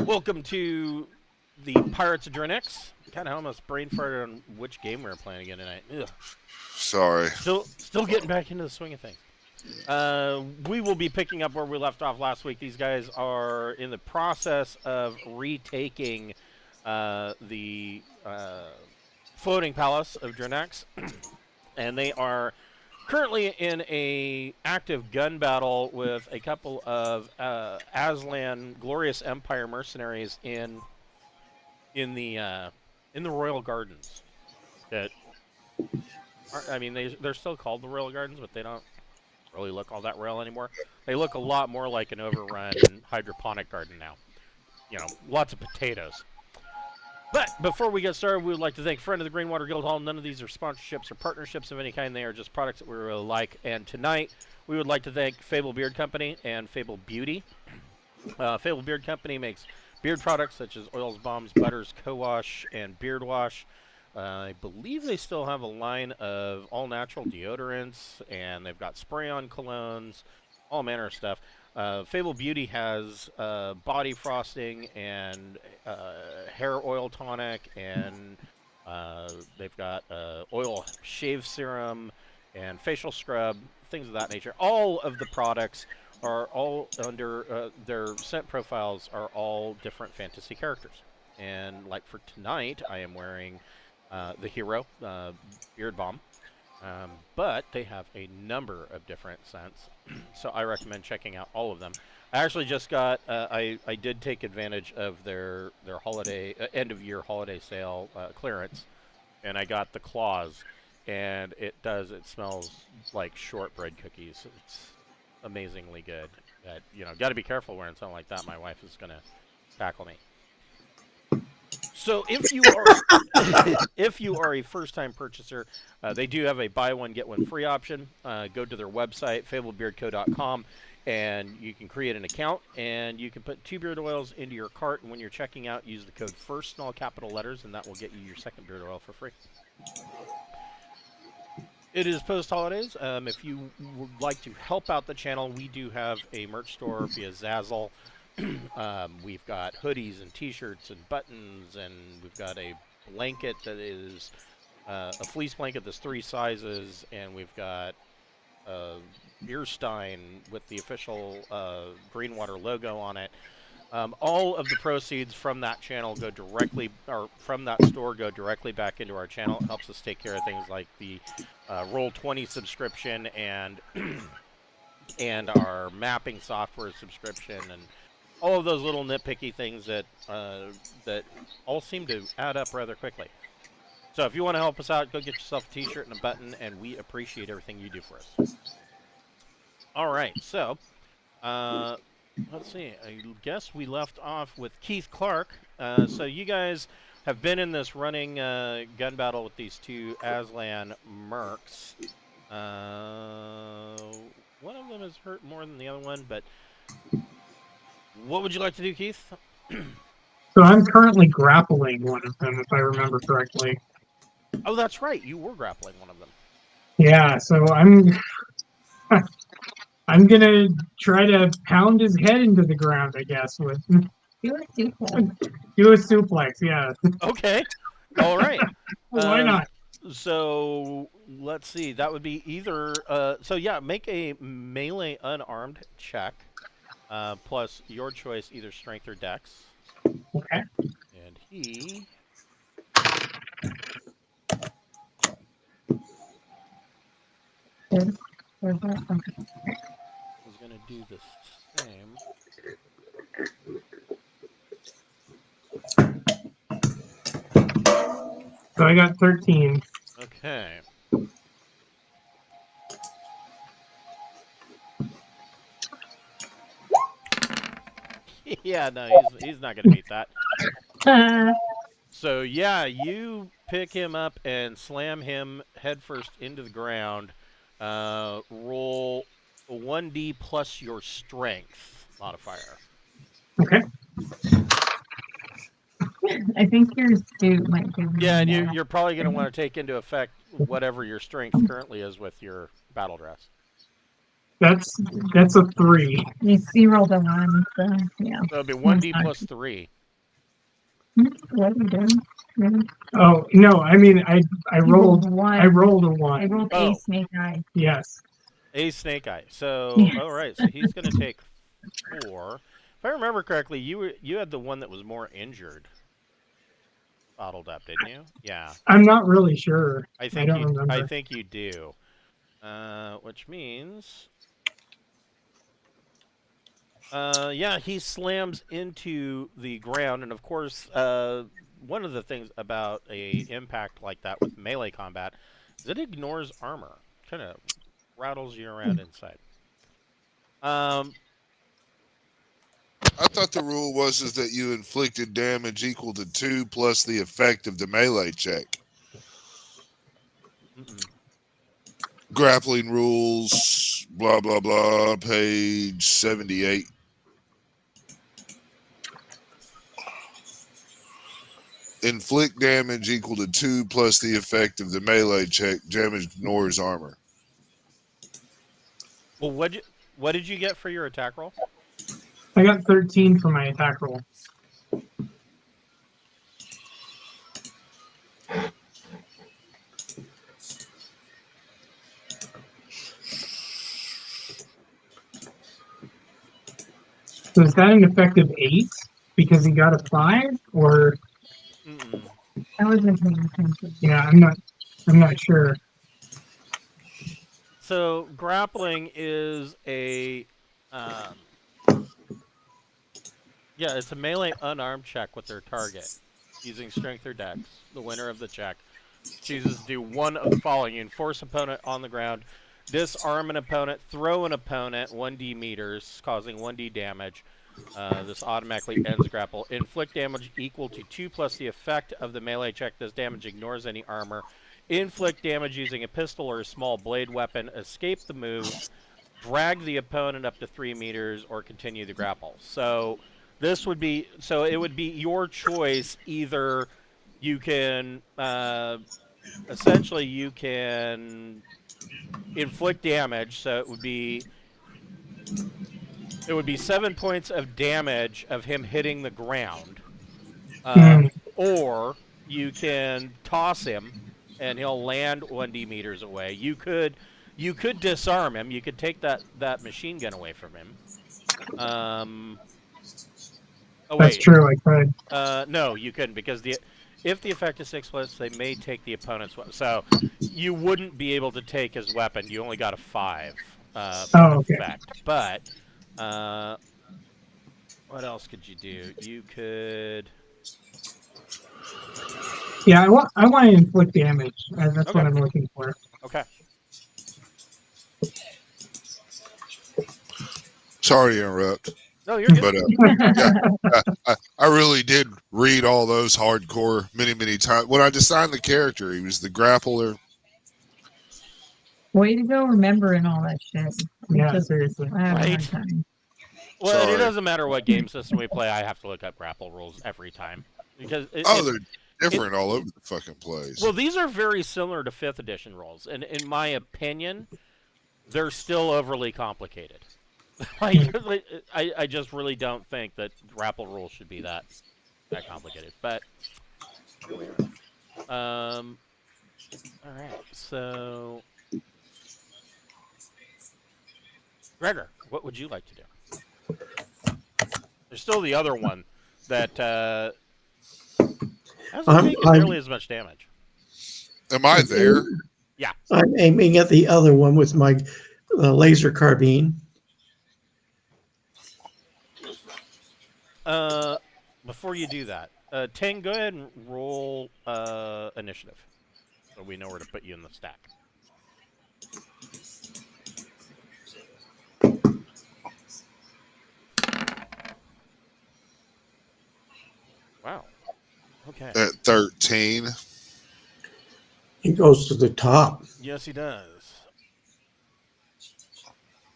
Welcome to the Pirates of Drinax. Kind of almost brain farted on which game we were playing again tonight. Ugh. Sorry. Still getting back into the swing of things. We will be picking up where we left off last week. These guys are in the process of retaking the floating palace of Drinax, and they are currently in a active gun battle with a couple of Aslan Glorious Empire mercenaries in in the Royal Gardens. That I mean, they're still called the Royal Gardens, but they don't really look all that royal anymore. They look a lot more like an overrun hydroponic garden now. You know, lots of potatoes. But before we get started, we would like to thank friend of the Greenwater Guildhall. None of these are sponsorships or partnerships of any kind. They are just products that we really like. And tonight, we would like to thank Fable Beard Company and Fable Beauty. Fable Beard Company makes beard products such as oils, balms, butters, co-wash, and beard wash. I believe they still have a line of all-natural deodorants, and they've got spray-on colognes, all manner of stuff. Fable Beauty has body frosting and hair oil tonic, and they've got oil shave serum and facial scrub, things of that nature. All of the products are all under their scent profiles are all different fantasy characters. And like for tonight, I am wearing the hero beard balm, but they have a number of different scents, so I recommend checking out all of them. I actually just got I did take advantage of their holiday end of year holiday sale clearance, and I got the claws, and it smells like shortbread cookies. It's amazingly good. Got to be careful wearing something like that. My wife is gonna tackle me. So if you are if you are a first-time purchaser, they do have a buy one get one free option. Go to their website fablebeardco.com, and you can create an account, and you can put 2 beard oils into your cart. And when you're checking out, use the code FIRST in all capital letters, and that will get you your second beard oil for free. It is post-holidays. If you would like to help out the channel, we do have a merch store via Zazzle. We've got hoodies and t-shirts and buttons, and we've got a blanket that is a fleece blanket that's 3 sizes, and we've got a beer stein with the official Greenwater logo on it. All of the proceeds from that channel go directly, or from that store go directly back into our channel. It helps us take care of things like the Roll20 subscription and and our mapping software subscription, and all of those little nitpicky things that that all seem to add up rather quickly. So if you want to help us out, go get yourself a t-shirt and a button, and we appreciate everything you do for us. All right, so let's see. I guess we left off with Keith Clark. So you guys have been in this running gun battle with these 2 Aslan mercs. One of them is hurt more than the other one, but what would you like to do, Keith? So I'm currently grappling one of them, if I remember correctly. Oh, that's right. You were grappling one of them. Yeah, so I'm gonna try to pound his head into the ground, I guess, with Do a suplex. do a suplex, yeah. Okay. All right. Why not? So let's see. That would be either. So yeah, make a melee unarmed check, plus your choice, either strength or dex. Okay. And he. Good. Okay. Was going to do the same. So I got 13. Okay. Yeah, no, he's not going to beat that. So yeah, you pick him up and slam him headfirst into the ground. Roll a 1d plus your strength modifier. Okay. I think your suit might give me. Yeah, and you're probably going to want to take into effect whatever your strength currently is with your battle dress. That's a 3. You rolled a 1, so yeah. So it'd be 1d plus 3. What are you doing? Really? Oh no, I mean I You rolled one. I rolled a I 1. rolled Oh. a snake eye. Yes. A snake eye. So, Yes. all right. So he's going to take 4. If I remember correctly, you had the one that was more injured bottled up, didn't you? Yeah. I'm not really sure. I I think don't you. remember. I think you do. Which means, yeah, he slams into the ground, and of course, one of the things about a impact like that with melee combat is it ignores armor. Kind of rattles you around inside. I thought the rule was is that you inflicted damage equal to 2 plus the effect of the melee check. Grappling rules, blah blah blah, page 78. Inflict damage equal to 2 plus the effect of the melee check. Damage ignores armor. Well, what did you get for your attack roll? I got 13 for my attack roll. So is that an effective 8 because he got a 5, or I wasn't paying attention. yeah, I'm not sure. So grappling is a, yeah, it's a melee unarmed check with their target using strength or dex. The winner of the check chooses to do one of the following: you enforce opponent on the ground, disarm an opponent, throw an opponent 1d meters, causing 1d damage. This automatically ends grapple. Inflict damage equal to 2 plus the effect of the melee check. This damage ignores any armor. Inflict damage using a pistol or a small blade weapon. Escape the move. Drag the opponent up to 3 meters or continue the grapple. So this would be, so it would be your choice. Either you can, essentially you can inflict damage, so it would be 7 points of damage of him hitting the ground, or you can toss him and he'll land 1d meters away. You could disarm him. You could take that machine gun away from him. Oh wait, That's true. I could. no, you couldn't, because if the effect is 6 plus, they may take the opponent's weapon. So you wouldn't be able to take his weapon. You only got a 5 effect. But what else could you do? You could. Yeah, I want to inflict damage. That's what I'm looking for. Okay. Sorry to interrupt. No, you're good. But I really did read all those hardcore many times. When I designed the character, he was the grappler. Way to go remembering all that shit. Yeah, seriously. I have a hard Right. time. Well, Sorry. it doesn't matter what game system we play. I have to look up grapple rules every time because They're different all over the fucking place. Well, these are very similar to 5th edition rules, and in my opinion, they're still overly complicated. I just really don't think that grapple rules should be that complicated. But all right, so Gregor, what would you like to do? There's still the other one that hasn't taken nearly as much damage. Am I there? Yeah. I'm aiming at the other one with my laser carbine. Before you do that, Tang, go ahead and roll initiative, so we know where to put you in the stack. Wow. Okay. At 13. He goes to the top. Yes, he does.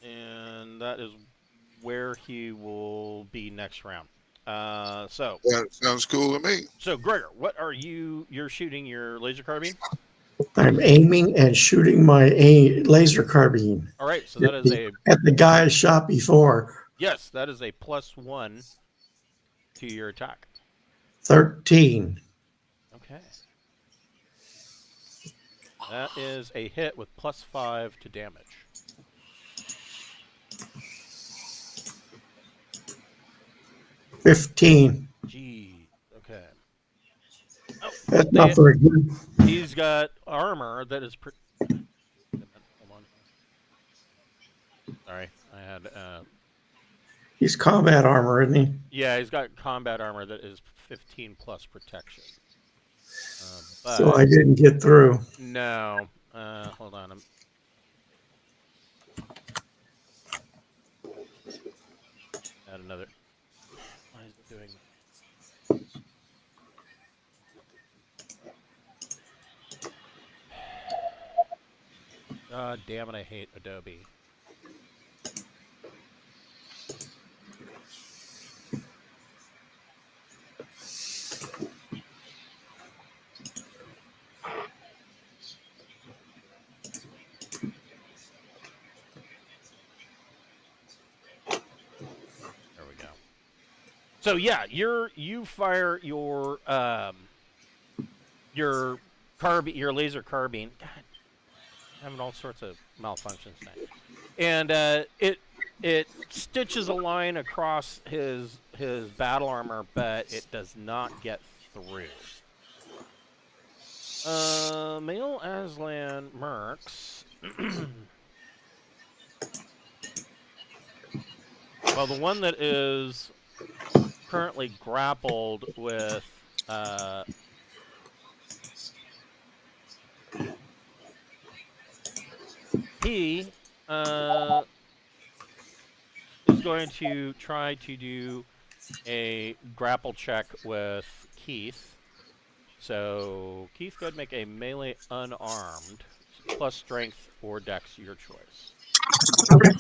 And that is where he will be next round. So That sounds cool to me. So Gregor, what are you're shooting your laser carbine? I'm aiming and shooting my laser carbine All right, so that is a at the guy I shot before. yes, that is a +1 to your attack. 13. Okay. That is a hit with +5 to damage. $15. Gee. Okay. Oh, That's not very good. he's got armor that is. Wait a minute, hold on. Sorry, I had. He's combat armor, isn't he? Yeah, he's got combat armor that is 15 plus protection. But So I didn't get through. no. Hold on. Add another. Why is it doing? God damn it! I hate Adobe. There we go. So yeah, you fire your laser carbine. God, I'm having all sorts of malfunctions tonight. And it stitches a line across his battle armor, but it does not get through. Male Aslan Mercs. Well, the one that is currently grappled with he is going to try to do a grapple check with Keith. So Keith, go ahead and make a melee unarmed plus strength or dex, your choice. Okay.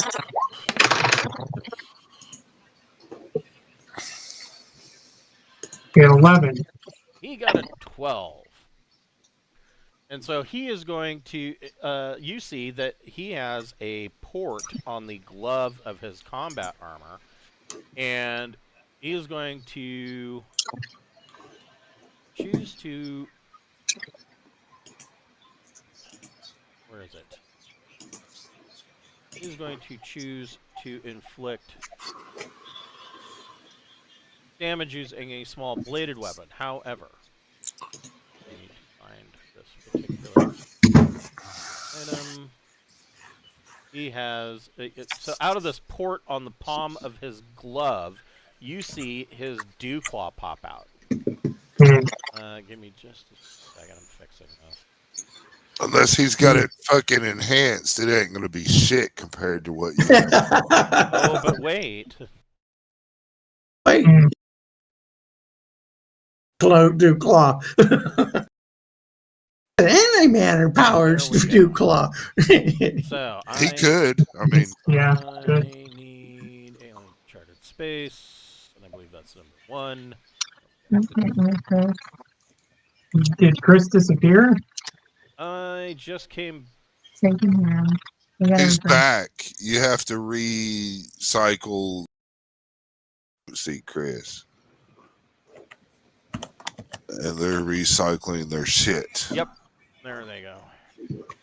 Okay, 11. He got a 12. And so he is going to, you see that he has a port on the glove of his combat armor, and he is going to choose to, where is it? He's going to choose to inflict damage using a small bladed weapon. However, I need to find this particular item. He has so out of this port on the palm of his glove, you see his dew claw pop out. Give me just a second. I'm fixing this. Unless he's got it fucking enhanced, it ain't gonna be shit compared to what you. Oh, but wait. Wait. Do claw. Anti-matter powers do claw. So He could. I mean, Yeah, good. I need alien charted space, and I believe that's number 1. Did Chris disappear? I just came. he's back. You have to recycle. See, Chris. And they're recycling their shit. Yep. There they go.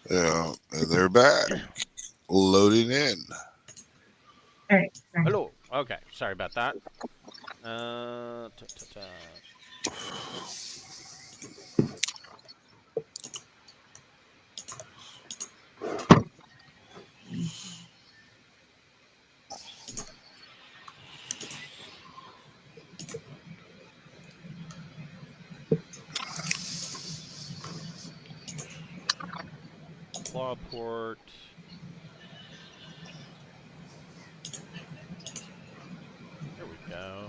Yeah, and they're back. Loading in. All right. Hello. Okay. Sorry about that. Claw port. There we go.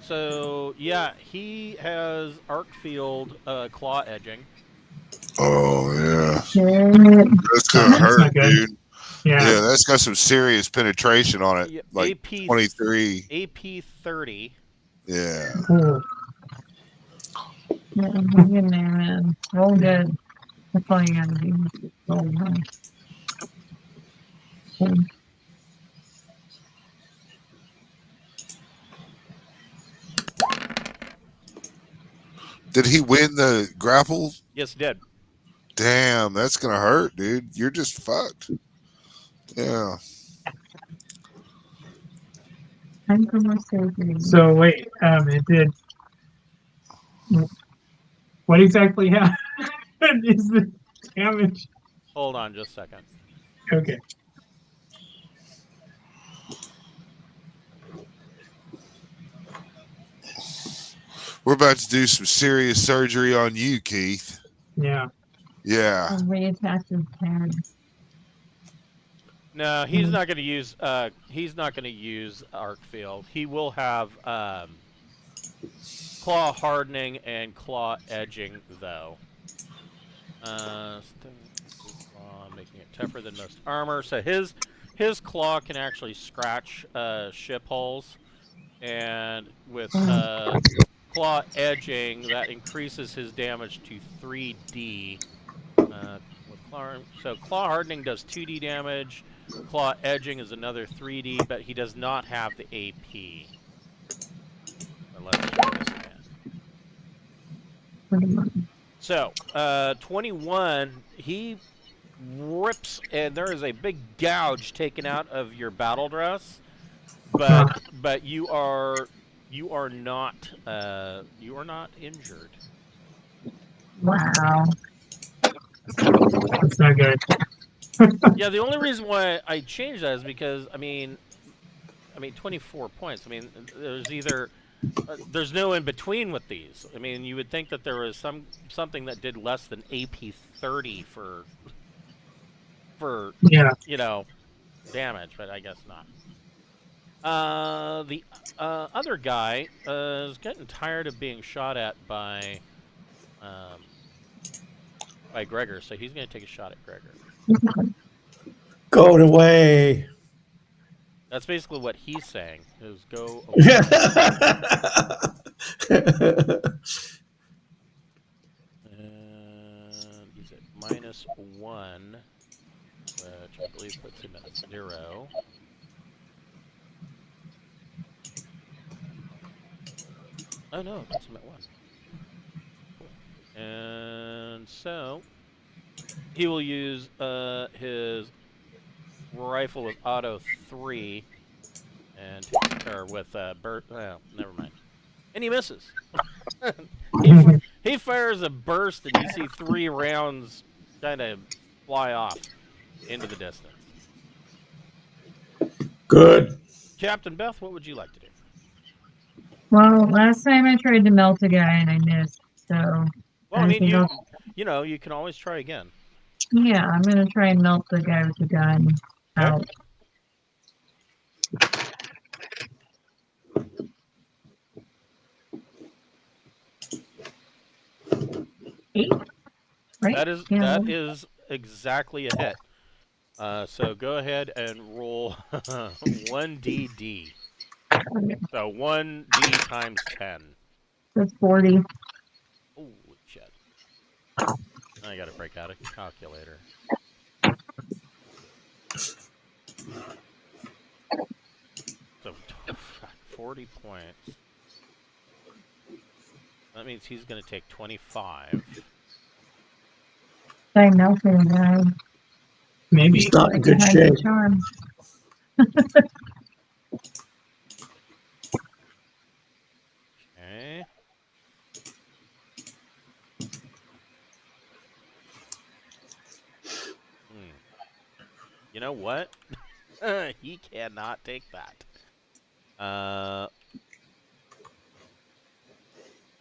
So yeah, he has arc field claw edging. Oh yeah, Shit. that's gonna That's hurt, not good. dude. Yeah. Yeah, that's got some serious penetration on it. Yeah, Like AP 23. AP 30. Yeah. Ooh. Yeah, hang in there, man. Roll good. That's all you gotta do. Roll high. Okay. Did he win the grapple? Yes, did. Damn, that's gonna hurt, dude. You're just fucked. Yeah. Time for more surgery. So wait, it did. What exactly happened? Is the damage? Hold on just a second. Okay. We're about to do some serious surgery on you, Keith. Yeah. Yeah. I'll reattach his head. No, he's not going to use. He's not going to use arc field. He will have claw hardening and claw edging, though. Claw, making it tougher than most armor. So his claw can actually scratch ship holes, and with claw edging, that increases his damage to 3D. With claw hardening does 2D damage. Claw edging is another 3D, but he does not have the AP. Unless he's missing it. So, 21, he rips, and there is a big gouge taken out of your battle dress, but you are not injured. Wow. That's not good. Yeah, the only reason why I changed that is because I mean 24 points. I mean, there's either there's no in between with these. I mean, you would think that there was something that did less than AP 30 for Yeah. damage, but I guess not. The other guy is getting tired of being shot at by Gregor, so he's going to take a shot at Gregor. Go away. That's basically what he's saying, is go away. And he's at -1, which I believe puts him at 0. Oh no, it puts him at 1. Cool. And so he will use his rifle with auto 3 and with burst. Oh, never mind. And he misses. he fires a burst, and you see 3 rounds kind of fly off into the distance. Good. Captain Beth, what would you like to do? Well, last time I tried to melt a guy and I missed, so. Well, I mean, think you can always try again. Yeah, I'm gonna try and melt the guy with the gun out. Eight, right? That is exactly a hit. So go ahead and roll 1d. So 1d times 10. That's 40. Holy shit. I gotta break out a calculator. So 40 points. That means he's gonna take 25. I melted a guy. Maybe. He's not in good Behind shape. the charm. Okay. You know what? He cannot take that.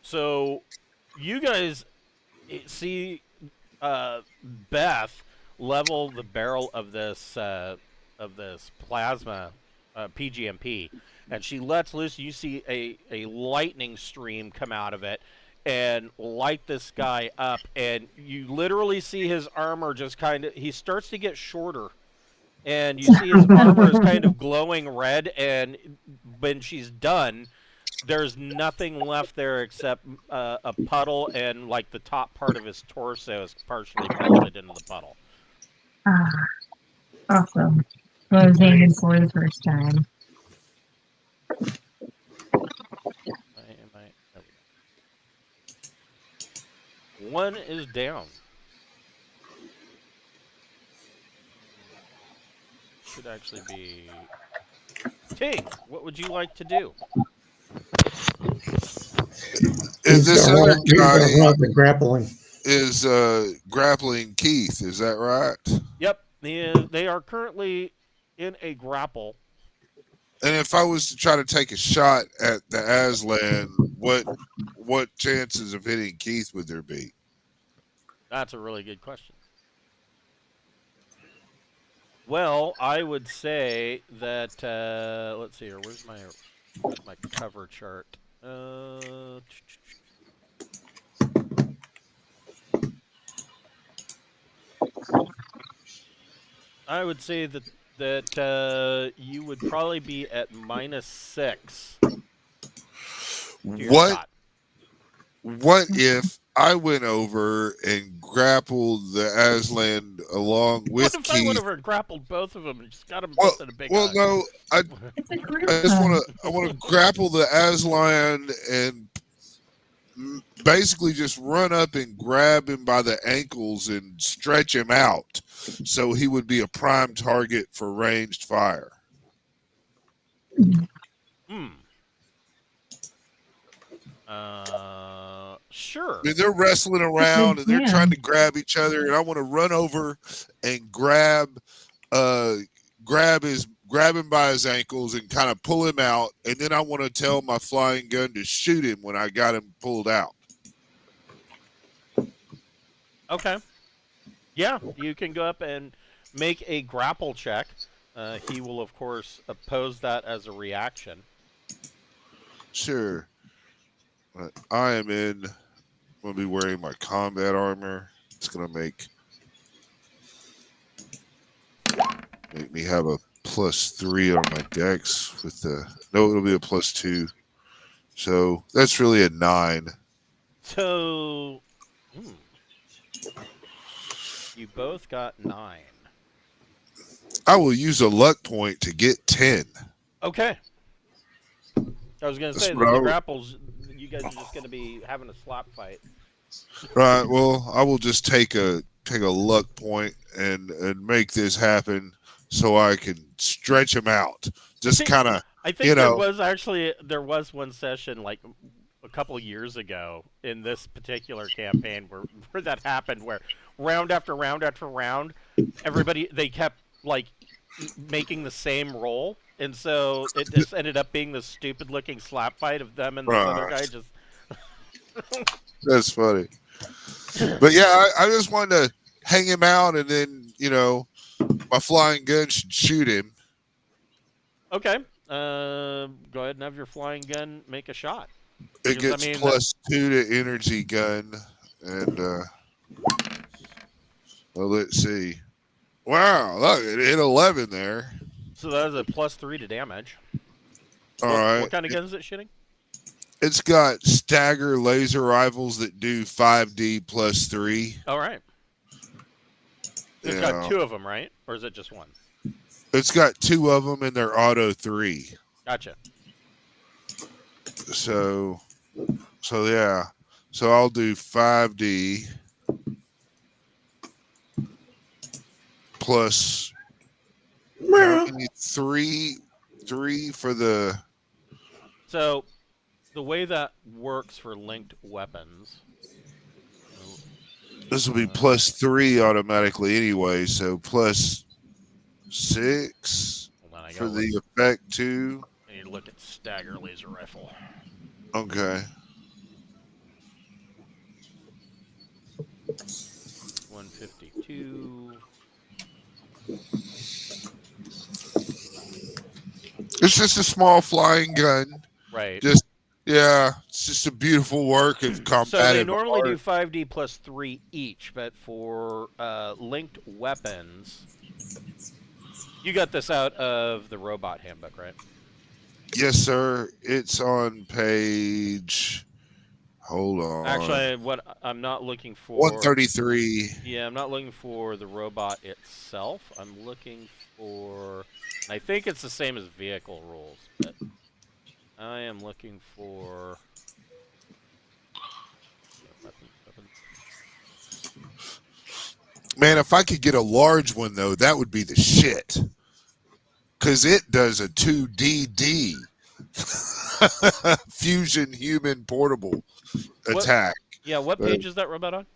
So you guys see Beth level the barrel of this plasma PGMP, and she lets loose. You see a lightning stream come out of it and light this guy up, and you literally see his armor just kind of. He starts to get shorter, and you see his armor is kind of glowing red. And when she's done, there's nothing left there except a puddle, and like the top part of his torso is partially melted into the puddle. Ah, awesome. What I was aiming for the first time. There we go. One is down. Should actually be Ting. What would you like to do? Is this other guy the grappling? is grappling Keith? Is that right? Yep, they are currently in a grapple. And if I was to try to take a shot at the Aslan, what chances of hitting Keith would there be? That's a really good question. Well, I would say that let's see here. Where's my cover chart? I would say that you would probably be at -6. What if I went over and grappled the Aslan along with What if Keith? I went over and grappled both of them and just got them both in a big hug? No, It's a group I just hug. want to grapple the Aslan and basically just run up and grab him by the ankles and stretch him out, so he would be a prime target for ranged fire. Sure. I mean, they're wrestling around and they're trying to grab each other, and I want to run over and grab him by his ankles and kind of pull him out, and then I want to tell my flying gun to shoot him when I got him pulled out. Okay. Yeah, you can go up and make a grapple check. He will, of course, oppose that as a reaction. Sure. But I'm going to be wearing my combat armor. It's going to make me have a +3 on my dex with it'll be a +2. So that's really a 9. So, you both got 9. I will use a luck point to get 10. Okay. I was going to say, the grapples, you guys are just going to be having a slap fight. Right. Well, I will just take a luck point and make this happen so I can stretch him out. Just kind of, I think there was one session like a couple of years ago in this particular campaign where that happened, where round after round after round, they kept like making the same roll, and so it just ended up being this stupid looking slap fight of them and this other guy just. That's funny. But yeah, I just wanted to hang him out, and then my flying gun should shoot him. Okay. Go ahead and have your flying gun make a shot. It gets +2 to energy gun, and well, let's see. Wow, look, it hit 11 there. So that is a +3 to damage. All right. What kind of gun is it shooting? It's got stagger laser rifles that do 5D +3. All right. It's got 2 of them, right? Or is it just 1? It's got 2 of them, and they're auto 3. Gotcha. So yeah. So I'll do 5D plus how many? 3 for the. So the way that works for linked weapons. This will be +3 automatically anyway, so +6 for the effect too. I need to look at stagger laser rifle. Okay. 152. It's just a small flying gun. Right. Just yeah, it's just a beautiful work of So they combative normally do art. 5D plus 3 each, but for linked weapons, you got this out of the robot handbook, right? Yes, sir. It's on page. Hold on. Actually, what I'm not looking for. 133. Yeah, I'm not looking for the robot itself. I'm looking for. I think it's the same as vehicle rules, but I am looking for. Weapons. Man, if I could get a large one though, that would be the shit. Cause it does a 2DD fusion human portable attack. Yeah, what page is that robot on?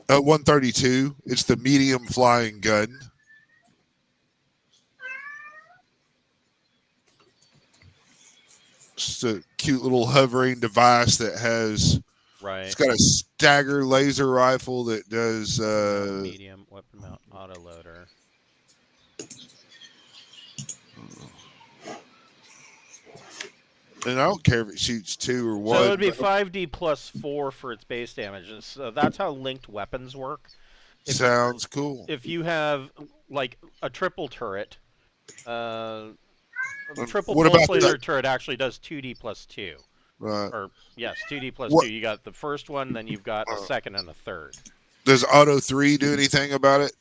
132. It's the medium flying gun. It's a cute little hovering device that has. Right. It's got a stagger laser rifle that does. Medium weapon mount autoloader. And I don't care if it shoots 2 or 1. So it would be 5D plus 4 for its base damage. So that's how linked weapons work. Sounds cool. If you have like a triple turret, triple pulse laser turret actually does 2D plus 2. Right. Or yes, 2D plus 2. You got the first one, then you've got a second and a third. Does Auto 3 do anything about it?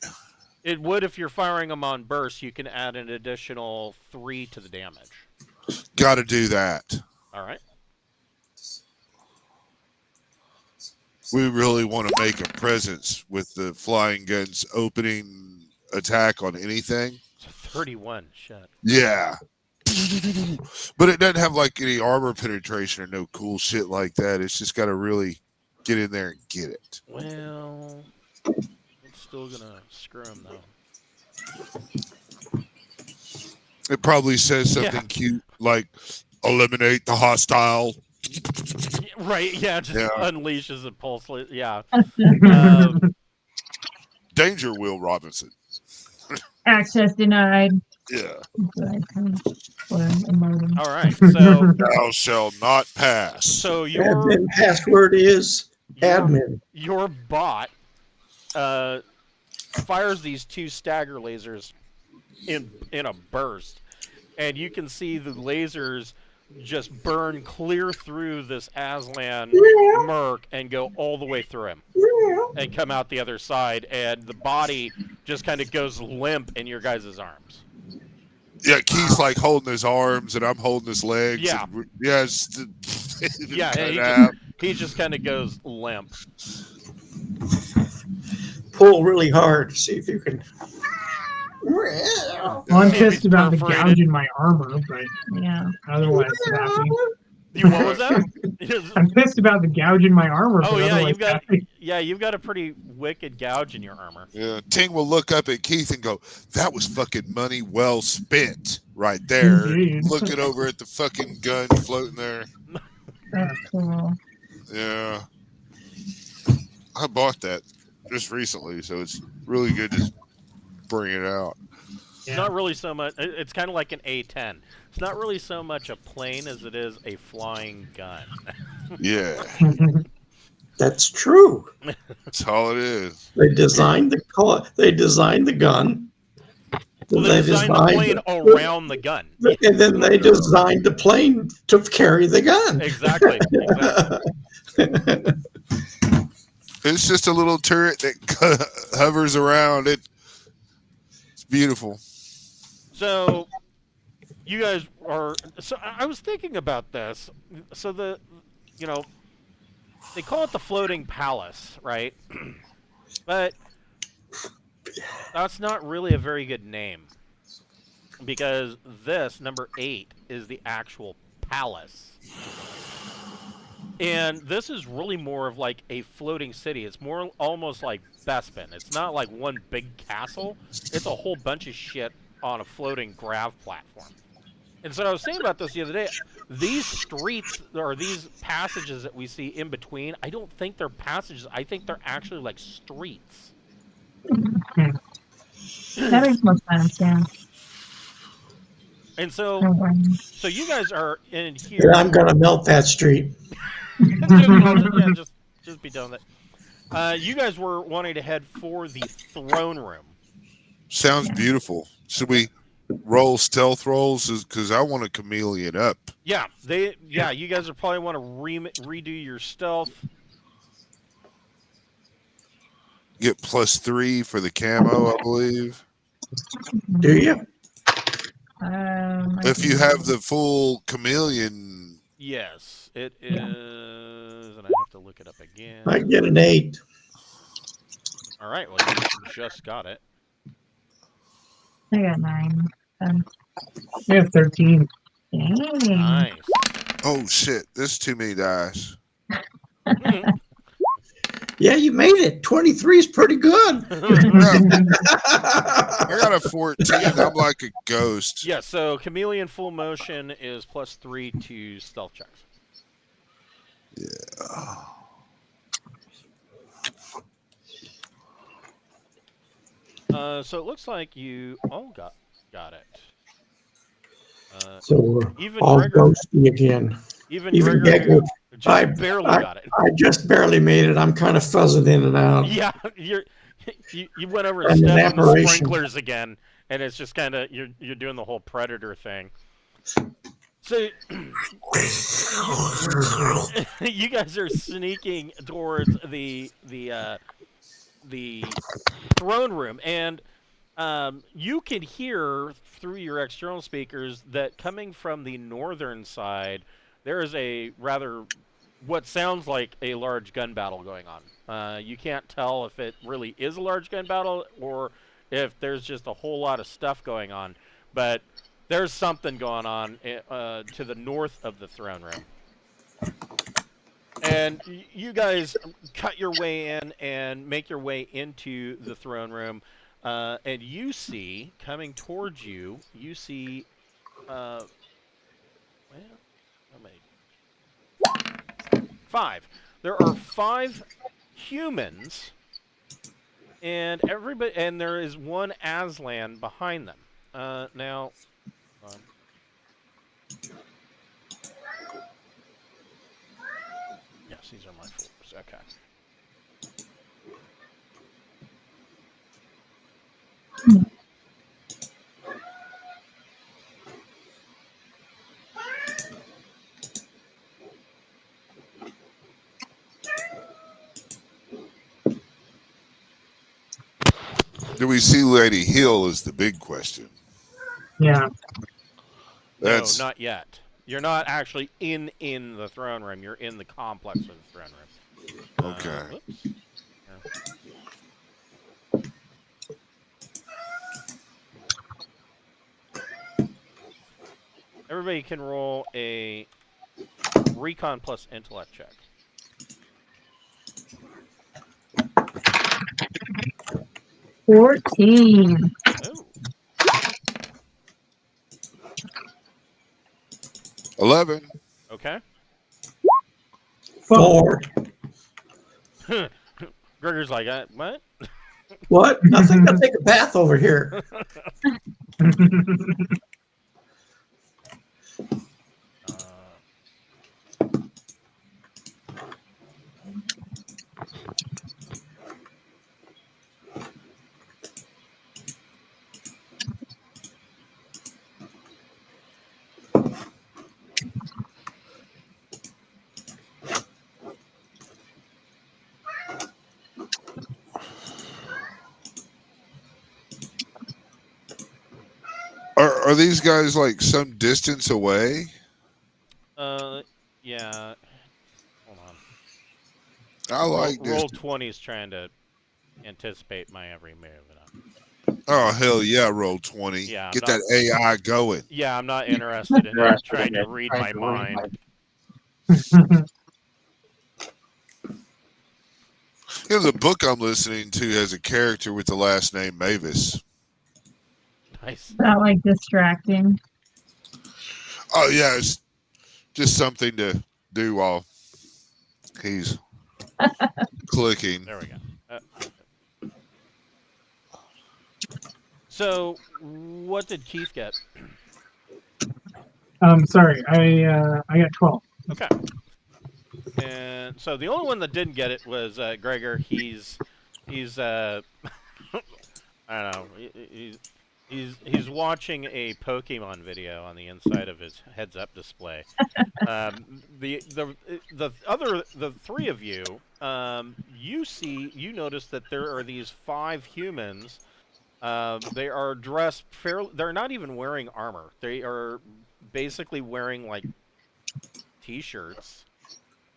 It would if you're firing them on burst. You can add an additional 3 to the damage. Got to do that. All right. We really want to make a presence with the flying guns opening attack on anything. It's a 31. Shit. Yeah. But it doesn't have like any armor penetration or no cool shit like that. It's just got to really get in there and get it. Well, it's still going to screw him, though. It probably says something cute like eliminate the hostile. Right, yeah, just unleashes a pulse. Yeah. Danger, Will Robinson. Access denied. Yeah. All right, so thou shall not pass. So your admin password is admin. Your bot fires these 2 stagger lasers in a burst, and you can see the lasers just burn clear through this Aslan merc and go all the way through him and come out the other side, and the body just kind of goes limp in your guys' arms. Yeah, Keith's like holding his arms and I'm holding his legs. Yeah. And, yeah, he just kind of goes limp. Pull really hard to see if you can. Well, I'm pissed about the gouge in my armor, but yeah, otherwise happy. What was that? I'm pissed about the gouge in my armor. Oh but yeah, you've got a pretty wicked gouge in your armor. Yeah, Ting will look up at Keith and go, "That was fucking money well spent, right there." Looking over at the fucking gun floating there. That's cool. Yeah, I bought that just recently, so it's really good to bring it out. It's not really so much. It's kind of like an A10. It's not really so much a plane as it is a flying gun. Yeah. That's true. That's all it is. They designed the gun. Well, they designed the plane around the gun. And then they designed the plane to carry the gun. Exactly. It's just a little turret that hovers around it. It's beautiful. So, you guys are. So I was thinking about this. So they call it the floating palace, right? But that's not really a very good name, because this number 8 is the actual palace, and this is really more of like a floating city. It's more almost like Bespin. It's not like one big castle. It's a whole bunch of shit on a floating grav platform. And so I was saying about this the other day. These streets, or these passages that we see in between, I don't think they're passages. I think they're actually like streets. That makes more sense, yeah. And Oh, wow. so you guys are in here. And I'm gonna melt that street. Just melt it. Yeah, just be done with it. You guys were wanting to head for the throne room. Sounds Yeah. beautiful. Should we roll stealth rolls? Because I want a chameleon up. Yeah, you guys will probably want to redo your stealth. Get +3 for the camo, I believe. Do you? If you have the full chameleon, Yes, it is, Yeah. and I have to look it up again. I get an 8. All right, well, you just got it. I got 9. I have 13. Dang. Nice. oh shit, this is too many dice. Yeah, you made it. 23 is pretty good. I got a 14. I'm like a ghost. Yeah, so chameleon full motion is +3 to stealth checks. Yeah. So it looks like you all got it. So we're Even all Gregor, ghosty again. even Even Gregor Gecko. just barely got it. I just barely made it. I'm kind of fuzzing in and out. Yeah, you went over I'm an Steph and the apparition. sprinklers again, and it's just kind of you're doing the whole predator thing. So you guys are sneaking towards the throne room, and you can hear through your external speakers that coming from the northern side, there is a rather what sounds like a large gun battle going on. You can't tell if it really is a large gun battle or if there's just a whole lot of stuff going on, but there's something going on to the north of the throne room. And you guys cut your way in and make your way into the throne room, and you see, coming towards you, you see, well, how many? 5. There are 5 humans, and there is one Aslan behind them. Now, yes, these are my fours. Okay. Do we see Lady Hill is the big question. Yeah. That's No, not yet. You're not actually in the throne room. You're in the complex of the throne room. okay. Whoops. Everybody can roll a recon plus intellect check. 14. Oh. 11. Okay. 4. Gregor's like, what? What? I think I'll take a bath over here. Are these guys like some distance away? Yeah. Hold on. I like this. Roll 20 is trying to anticipate my every move. Oh hell yeah! Roll 20. Yeah, Get I'm that AI going. Yeah, I'm not interested in trying to read my mind. You know, the book I'm listening to has a character with the last name Mavis. Nice. Is that like distracting? Oh yeah, it's just something to do while he's clicking. There we go. So, what did Keith get? Sorry, I got 12. Okay. And so the only one that didn't get it was Gregor. He's I don't know. He's watching a Pokemon video on the inside of his heads-up display. The three of you, you notice that there are these 5 humans. They are dressed fairly. They're not even wearing armor. They are basically wearing like t-shirts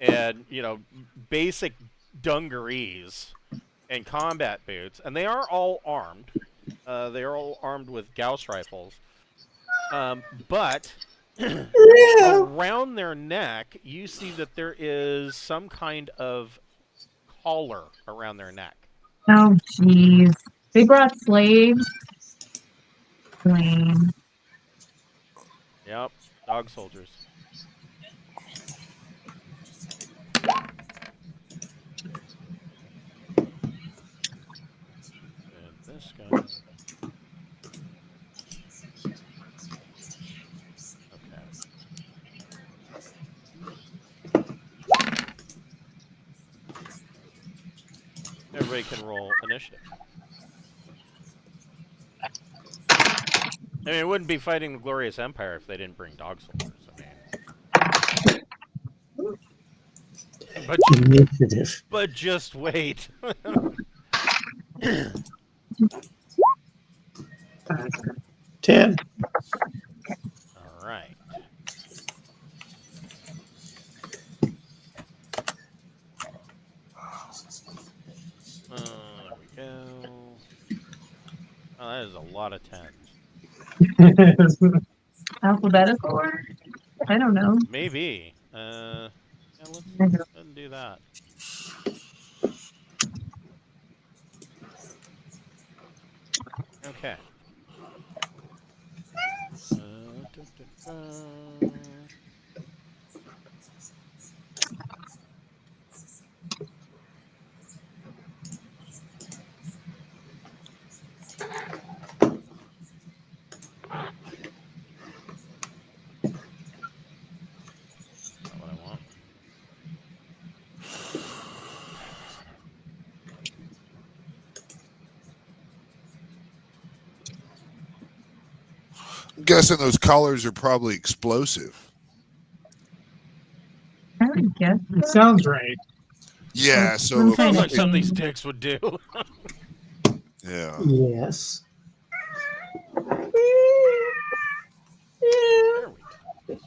and basic dungarees and combat boots, and they are all armed. They are all armed with Gauss rifles, but around their neck, you see that there is some kind of collar around their neck. Oh, jeez. They brought slaves. Lame. Yep, dog soldiers. And this guy. Okay. Everybody can roll initiative. I mean, it wouldn't be fighting the Glorious Empire if they didn't bring dog soldiers. I mean, Initiative. but just wait. 10. All right. There we go. Oh, that is a lot of 10s. Alphabetical order? I don't know. Maybe. Yeah, let's go ahead and do that. Okay. Not what I want. I'm guessing those collars are probably explosive. I would guess. It sounds right. Yeah, so I'm if trying Sounds to like something these think. dicks would do. yeah. Yes. There we go.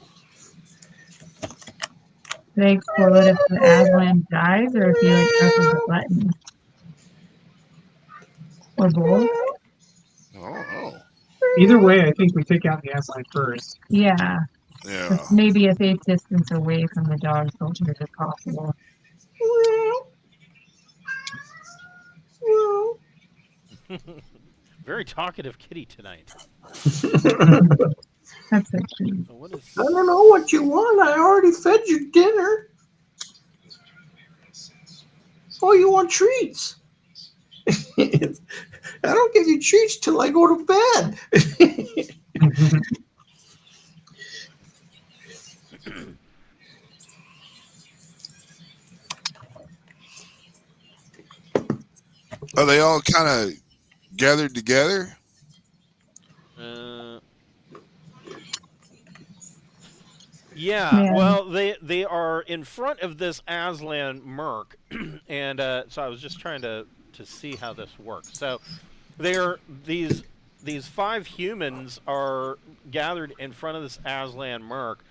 They explode if the Aslan dies or if he like presses the button. Or both. Oh. Either way, I think we take out the S line first. Yeah. Yeah. Maybe a safe distance away from the dog soldiers if possible. Very talkative kitty tonight. That's so cute. So what is? I don't know what you want. I already fed you dinner. Oh, you want treats? I don't give you treats till I go to bed. Are they all kind of gathered together? Yeah, well, they are in front of this Aslan Merc, and so I was just trying to see how this works. So, these 5 humans are gathered in front of this Aslan Merc,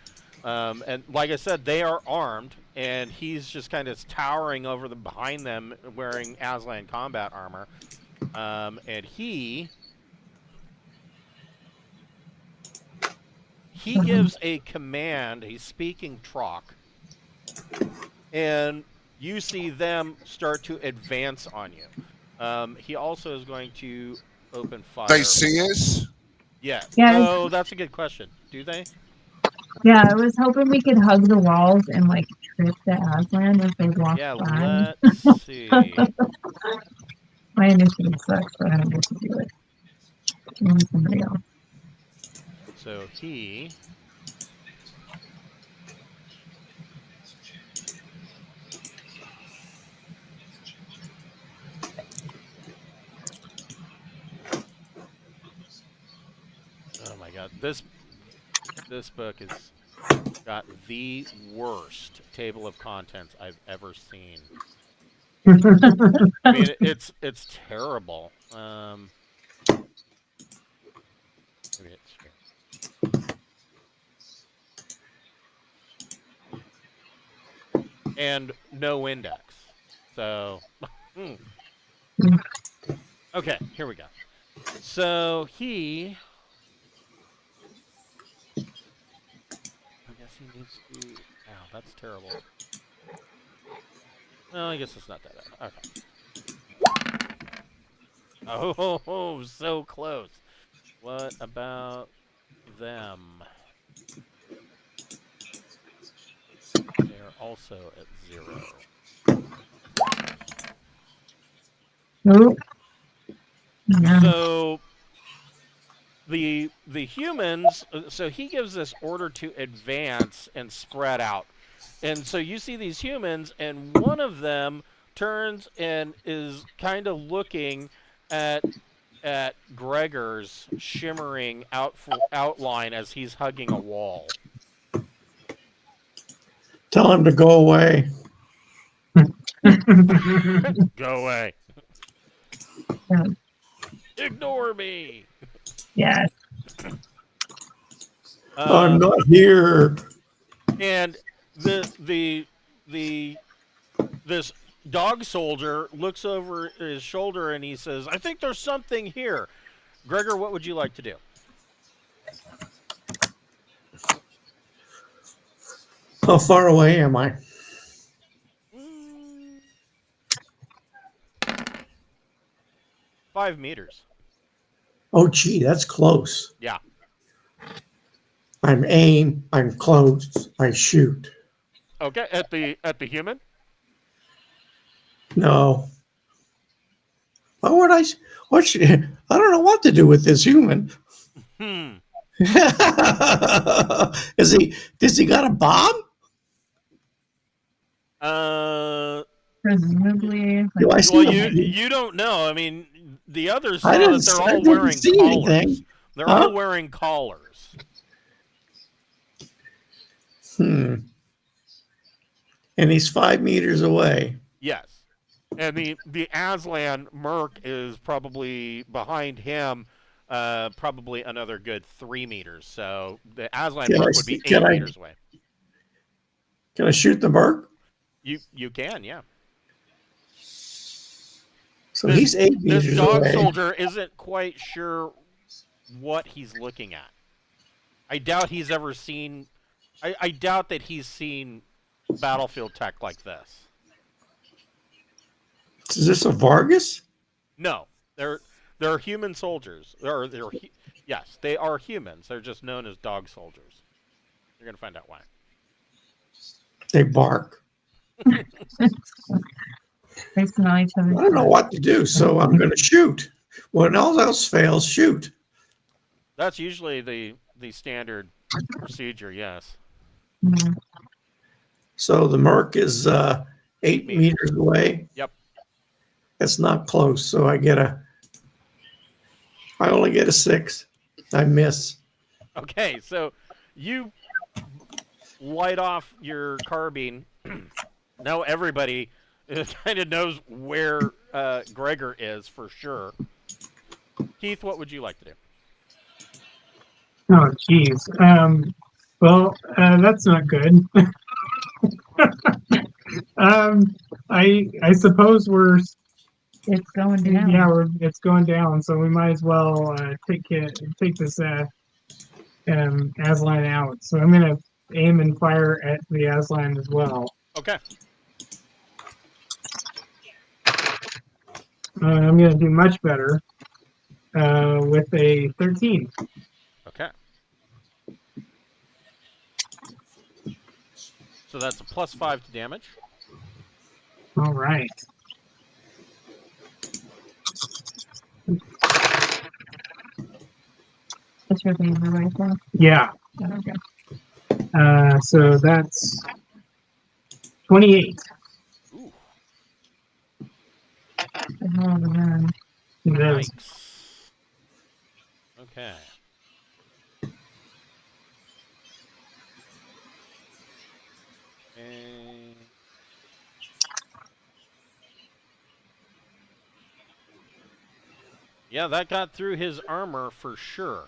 and like I said, they are armed, and he's just kind of towering over them behind them, wearing Aslan combat armor, and he gives a command. He's speaking Troc, and you see them start to advance on you. He also is going to open fire. They see us? Yeah. Yeah. Oh, that's a good question. Do they? Yeah, I was hoping we could hug the walls and like trip the Aslan as they walk Yeah, by. let's see. My initiative sucks, but I don't get to do it. Maybe somebody else. So he God, this book has got the worst table of contents I've ever seen. I mean, it's terrible. Maybe it's here. And no index. So, okay, here we go. So he, I guess he needs to. Ow, that's terrible. Well, I guess it's not that bad. Okay. Oh, so close. What about them? They're also at 0. Nope. Yeah. So the humans. So he gives this order to advance and spread out, and so you see these humans, and one of them turns and is kind of looking at Gregor's shimmering outline as he's hugging a wall. Tell him to go away. Go away. Yeah. Ignore me. Yes. I'm not here. And this dog soldier looks over his shoulder and he says, "I think there's something here." Gregor, what would you like to do? How far away am I? 5 meters. Oh, gee, that's close. Yeah. I'm close, I shoot. Okay, at the human? No. Why would I? I don't know what to do with this human. Does he got a bomb? Presumably. Do I see Well, him? you don't know. I mean, the others saw I didn't, that they're I all didn't wearing see collars. anything. They're Huh? all wearing collars. And he's 5 meters away. Yes. And the Aslan Merc is probably behind him, probably another good 3 meters. So the Aslan Merc would be 8 meters away. Can I shoot the merc? You can, yeah. So he's 8 meters This dog away. soldier isn't quite sure what he's looking at. I doubt he's ever seen. I doubt that he's seen battlefield tech like this. Is this a Vargas? No, they're human soldiers. Yes, they are humans. They're just known as dog soldiers. You're gonna find out why. They bark. They smell each other. I don't know what to do, so I'm going to shoot. When all else fails, shoot. That's usually the standard procedure. Yes. Mm-hmm. So the merc is 8 meters away. Yep. That's not close, so I only get a 6. I miss. Okay, so you light off your carbine. Now everybody kind of knows where Gregor is for sure. Keith, what would you like to do? Oh, geez. Well, that's not good. I suppose It's going down. yeah, it's going down, so we might as well take this Aslan out. So I'm gonna aim and fire at the Aslan as well. Okay. I'm gonna do much better with a 13. Okay. So that's a +5 to damage. All right. That's your favorite rifle? Yeah. Okay. So that's 28. Ooh. The hell of a gun. It is. Yikes. Okay. Okay. Yeah, that got through his armor for sure.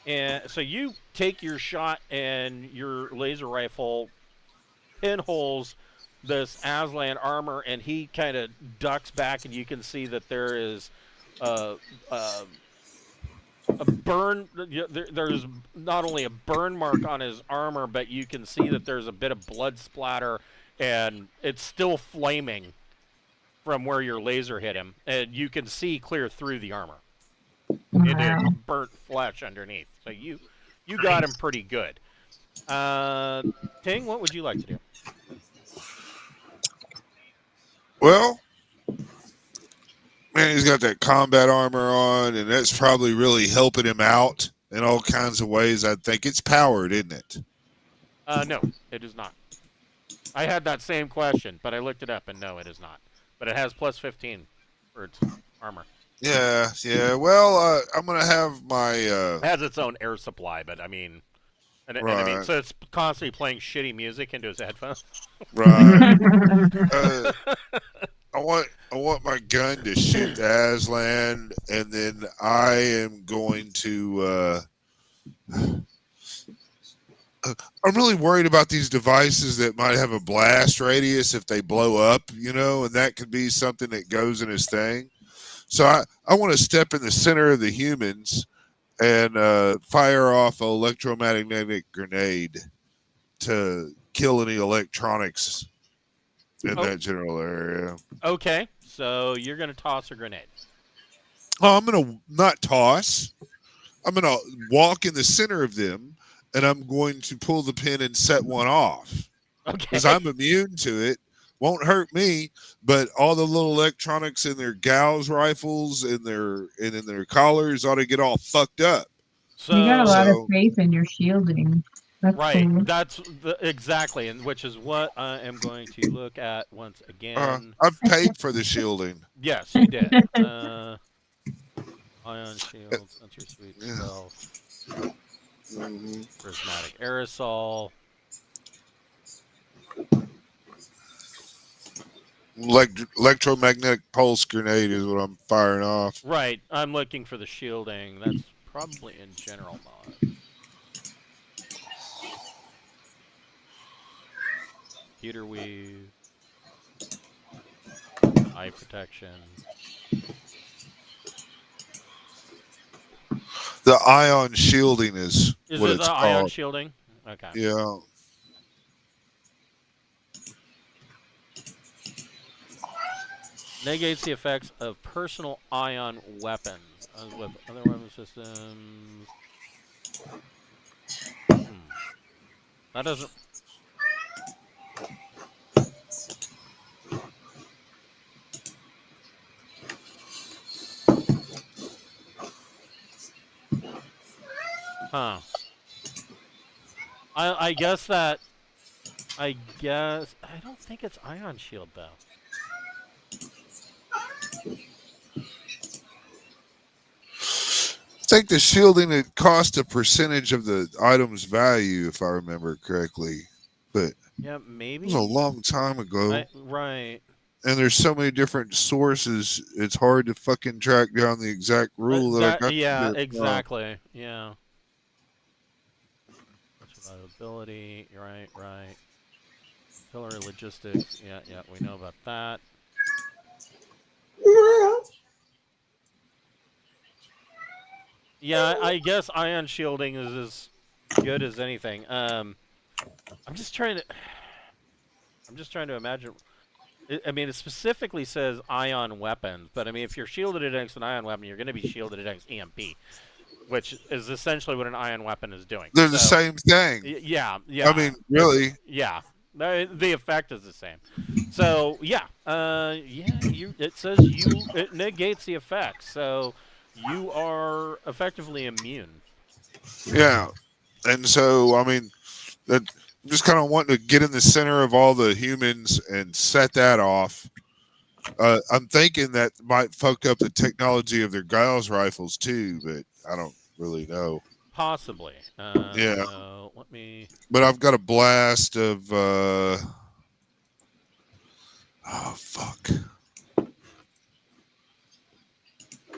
And so you take your shot, and your laser rifle pinholes this Aslan armor, and he kind of ducks back, and you can see that there is a, a, a burn. There's not only a burn mark on his armor, but you can see that there's a bit of blood splatter, and it's still flaming from where your laser hit him, and you can see clear through the armor into Wow. burnt flesh underneath. So you got him pretty good. Ting, what would you like to do? Well, man, he's got that combat armor on, and that's probably really helping him out in all kinds of ways. I think it's powered, isn't it? No, it is not. I had that same question, but I looked it up, and no, it is not. But it has plus 15 for its armor. Yeah, yeah. Well, I'm gonna have my. It has its own air supply, but I mean, and I mean, Right. so it's constantly playing shitty music into his headphones. Right. I want my gun to shoot the Aslan, and then I am going to. I'm really worried about these devices that might have a blast radius if they blow up, and that could be something that goes in his thing. So I want to step in the center of the humans and fire off an electromagnetic grenade to kill any electronics in that general area. Okay, so you're going to toss a grenade. Oh, I'm going to not toss. I'm going to walk in the center of them, and I'm going to pull the pin and set one off. Okay. Because I'm immune to it. Won't hurt me, but all the little electronics in their Gauss rifles and in their collars ought to get all fucked up. So, you got a lot of faith in your shielding. That's right, cool. that's exactly, and which is what I am going to look at once again. I've paid for the shielding. Yes, you did. Ion shield, sensor suite itself, prismatic aerosol. Electromagnetic pulse grenade is what I'm firing off. Right, I'm looking for the shielding. That's probably in general mod. Computer weave, eye protection. The ion shielding is what it it's the called. ion shielding? Okay. Yeah. Negates the effects of personal ion weapons with other weapon systems. That doesn't. Huh. I guess that. I don't think it's ion shield though. I think the shielding, it cost a percentage of the item's value, if I remember correctly. But yeah, maybe it was a long time ago. Right. And there's so many different sources, it's hard to fucking track down the exact rule that I got. Yeah, exactly. Yeah. Survivability. Right. Pillar logistics. Yeah, we know about that. Yeah, I guess ion shielding is as good as anything. I'm just trying to imagine. I mean, it specifically says ion weapons, but I mean, if you're shielded against an ion weapon, you're going to be shielded against EMP, which is essentially what an ion weapon is doing. They're the same thing. Yeah. I mean, really. Yeah. The effect is the same. So, yeah. It says it negates the effect. So, you are effectively immune. Yeah. And so, I mean, I'm just kind of wanting to get in the center of all the humans and set that off. I'm thinking that might fuck up the technology of their Gauss rifles too, but I don't really know. Possibly. Yeah. Let me. But I've got a blast of Oh, fuck.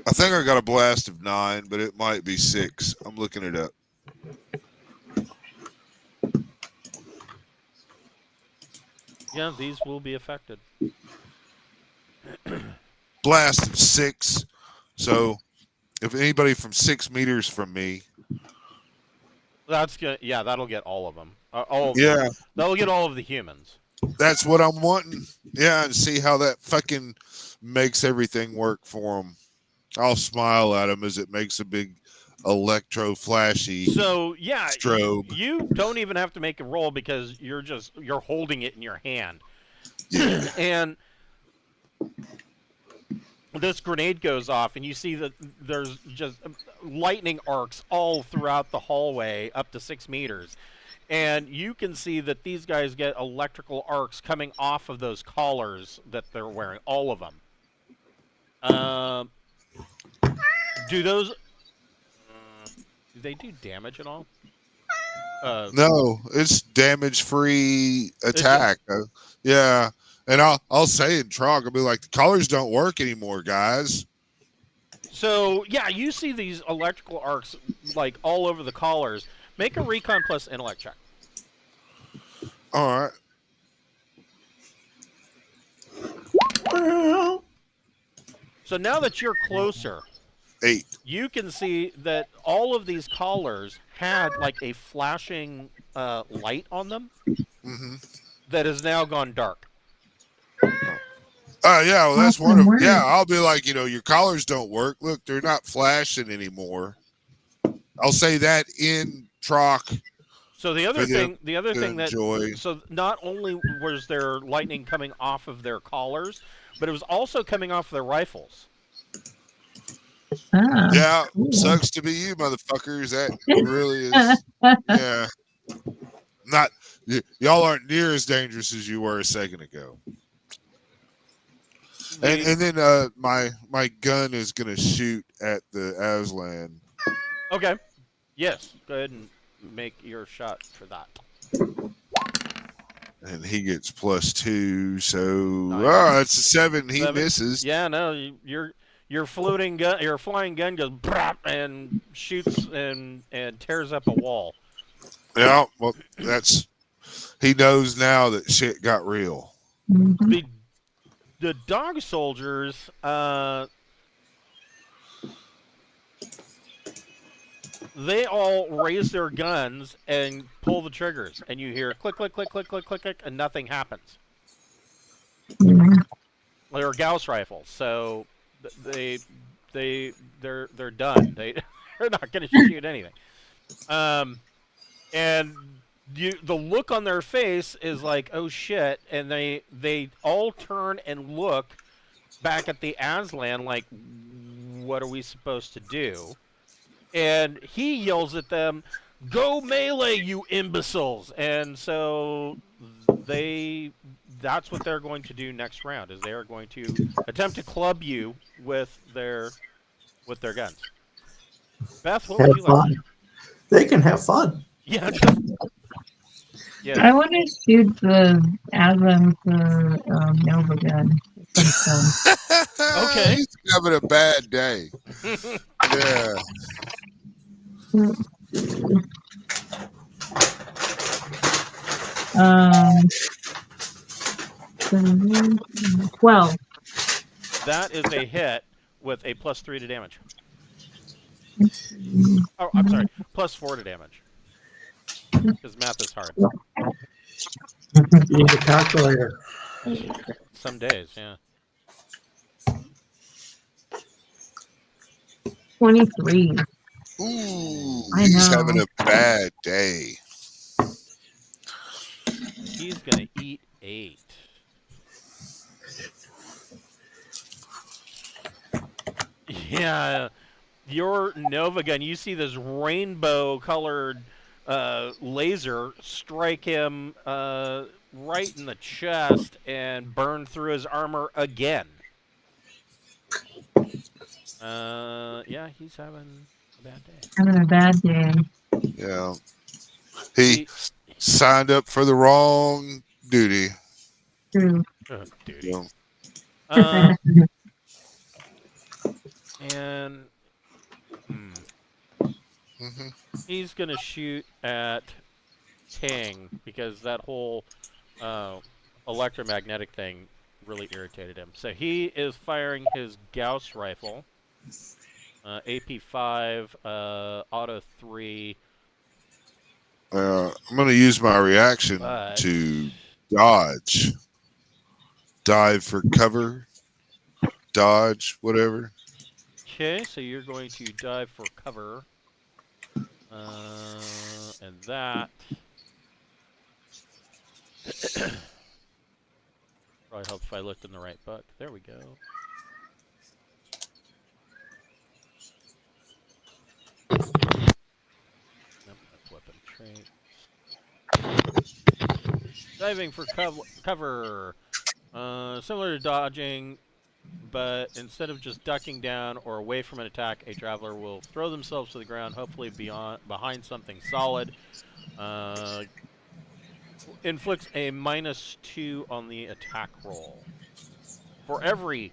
I think I got a blast of 9, but it might be 6. I'm looking it up. Yeah, these will be affected. Blast of 6. So if anybody from 6 meters from me. That's good. Yeah, that'll get all of them. All of Yeah. them. That'll get all of the humans. That's what I'm wanting. Yeah, and see how that fucking makes everything work for them. I'll smile at them as it makes a big electro flashy So yeah, strobe. you don't even have to make a roll because you're holding it in your hand. Yeah. And this grenade goes off, and you see that there's just lightning arcs all throughout the hallway up to 6 meters. And you can see that these guys get electrical arcs coming off of those collars that they're wearing, all of them. Do those... do they do damage at all? No, it's damage-free attack. Yeah, and I'll say in Trog, I'll be like, the colors don't work anymore, guys. So, yeah, you see these electrical arcs, like, all over the collars. Make a recon plus intellect check. All right. So now that you're closer, 8. you can see that all of these collars had, like, a flashing light on them that has now gone dark. Yeah, well, that's one of them. Yeah, I'll be like, your collars don't work. Look, they're not flashing anymore. I'll say that in Troc. So the other thing that enjoy. So not only was there lightning coming off of their collars, but it was also coming off their rifles. Ah, Yeah, cool. sucks to be you, motherfuckers. That really is. Yeah, not y'all aren't near as dangerous as you were a second ago. And then my gun is gonna shoot at the Aslan. Okay. Yes. Go ahead and make your shot for that. And he gets +2, so Nice. it's a 7. He 7. misses. Yeah. No. Your floating gun, your flying gun goes brap and shoots and tears up a wall. Yeah, well, he knows now that shit got real. Mhm. The dog soldiers, they all raise their guns and pull the triggers, and you hear click, click, click, click, click, click, click, and nothing happens. Mhm. They're Gauss rifles, so they're done. They're not going to shoot anything. And the look on their face is like, oh shit, and they all turn and look back at the Aslan like, what are we supposed to do? And he yells at them, go melee, you imbeciles! And so that's what they're going to do next round, is they are going to attempt to club you with their guns. Beth, what would you like to do? They can have fun. Yeah. Yeah. I want to shoot the Aslan with the Nova gun. Okay. He's having a bad day. Yeah. Um, 12. That is a hit with a +3 to damage. Oh, I'm sorry, +4 to damage. Because math is hard. You need a calculator. Some days, yeah. 23. Ooh, I he's know. having a bad day. He's gonna eat 8. Yeah, your Nova gun. You see this rainbow-colored laser strike him right in the chest and burn through his armor again. Yeah, he's having a bad day. Having a bad day. Yeah. He signed up for the wrong duty. True. Duty. Yeah. And Hmm. he's gonna shoot at Ting because that whole electromagnetic thing really irritated him. So he is firing his Gauss rifle, AP5, Auto 3, I'm going to use my reaction but to dodge, dive for cover, dodge, whatever. okay. So you're going to dive for cover, and that probably help if I looked in the right book. There we go. Nope, that's weapon trait. Diving for cover. Similar to dodging, but instead of just ducking down or away from an attack, a traveler will throw themselves to the ground, hopefully behind something solid. Inflicts a -2 on the attack roll. For every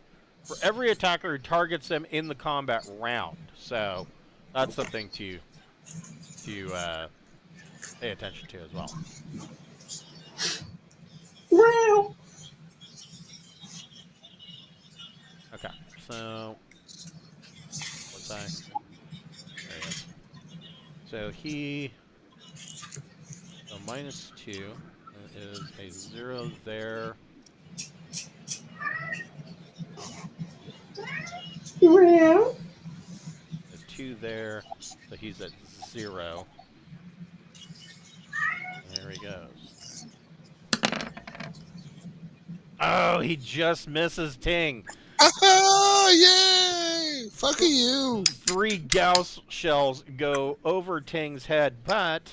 attacker who targets them in the combat round. So that's something to pay attention to as well. Well, Okay, so what's I? There he is. So he -2 is a 0 there. well. A 2 there, so he's at 0. There he goes. Oh, he just misses Ting. Oh, yay! Fuck you! 3 Gauss shells go over Ting's head, but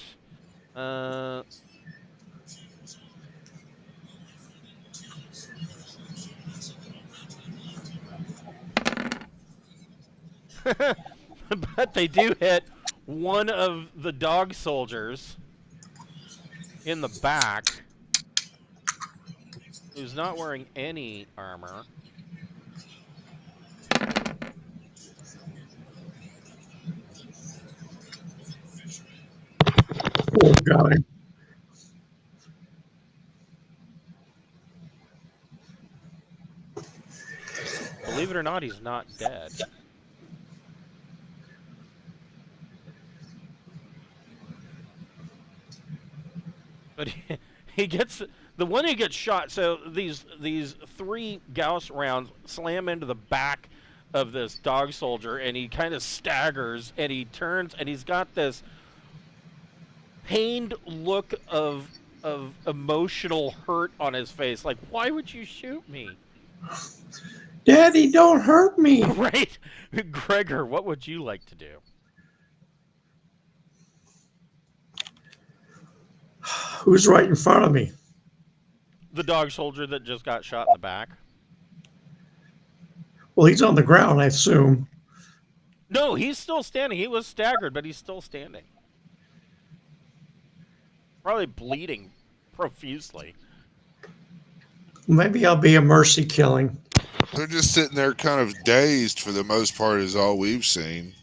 but they do hit one of the dog soldiers in the back, who's not wearing any armor. Poor guy. Believe it or not, he's not dead. But he gets the one who gets shot. So these 3 Gauss rounds slam into the back of this dog soldier, and he kind of staggers, and he turns, and he's got this pained look of emotional hurt on his face. Like, why would you shoot me? Daddy, don't hurt me. Right, Gregor, what would you like to do? Who's right in front of me? The dog soldier that just got shot in the back. Well, he's on the ground, I assume. No, he's still standing. He was staggered, but he's still standing. Probably bleeding profusely. Maybe I'll be a mercy killing. They're just sitting there kind of dazed for the most part is all we've seen.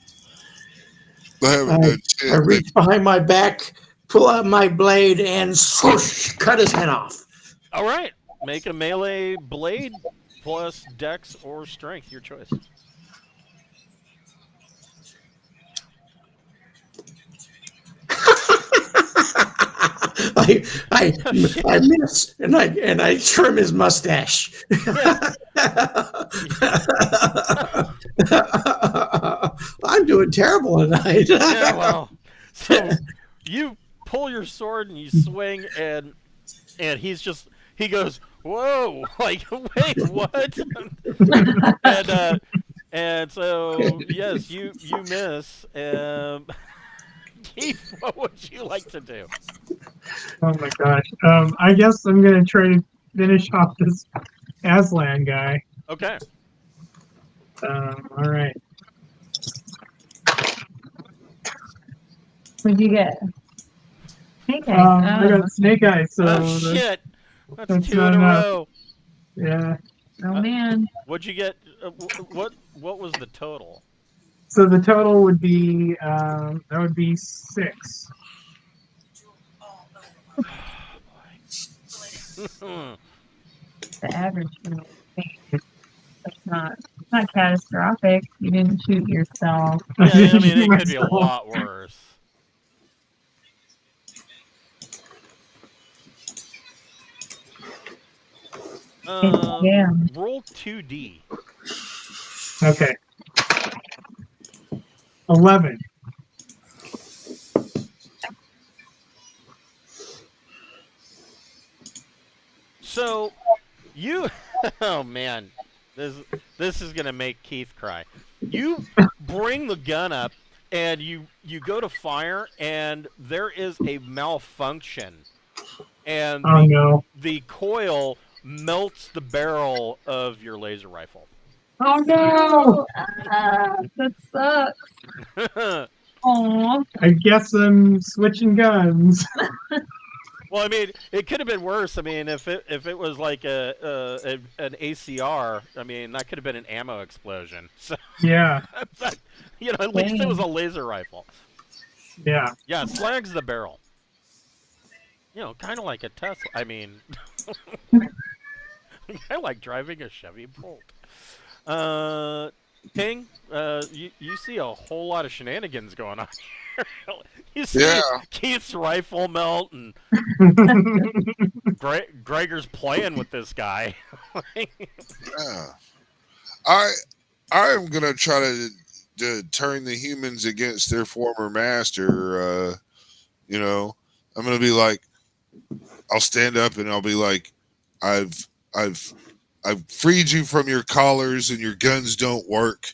They haven't done shit. I reach behind my back, pull out my blade, and swoosh, cut his head off. All right. Make a melee blade plus dex or strength, your choice. I miss and I trim his mustache. I'm doing terrible tonight. Yeah, well, so you pull your sword and you swing, and he goes, whoa, like, wait, what? and so yes, you miss. Keith, what would you like to do? Oh my gosh. I guess I'm gonna try to finish off this Aslan guy. Okay. All right. What'd you get? Snake eyes. I got snake eyes. So Oh shit! That's that's 2 not in a enough. row. Yeah. Oh man. What'd you get? What was the total? So the total would be that would be 6. Hmm. The average for me. It's not catastrophic. You didn't shoot yourself. Yeah, I mean, it could be a lot worse. Yeah. Roll 2D. Okay. 11. So, you, oh man, this is gonna make Keith cry. You bring the gun up, and you go to fire, and there is a malfunction, and Oh no. the coil melts the barrel of your laser rifle. Oh no. That sucks. Aw. I guess I'm switching guns. Well, I mean, it could have been worse. I mean, if it was like an ACR, I mean, that could have been an ammo explosion. So, Yeah. you know, at least it was a laser rifle. Yeah. Yeah, slag's the barrel. You know, kind of like a Tesla. I mean, I like driving a Chevy Bolt. Ting, you see a whole lot of shenanigans going on here. You see Yeah. Keith's rifle melt, and Gregor's playing with this guy. Yeah. I am gonna try to turn the humans against their former master. You know, I'm gonna be like, I'll stand up and I'll be like, I've freed you from your collars and your guns don't work.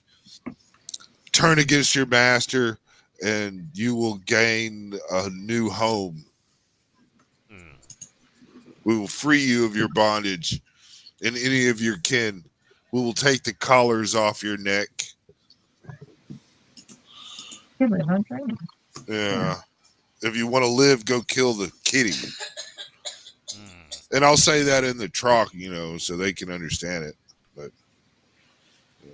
Turn against your master, and you will gain a new home. We will free you of your bondage and any of your kin. We will take the collars off your neck. Yeah. If you want to live, go kill the kitty. And I'll say that in the talk, you know, so they can understand it. But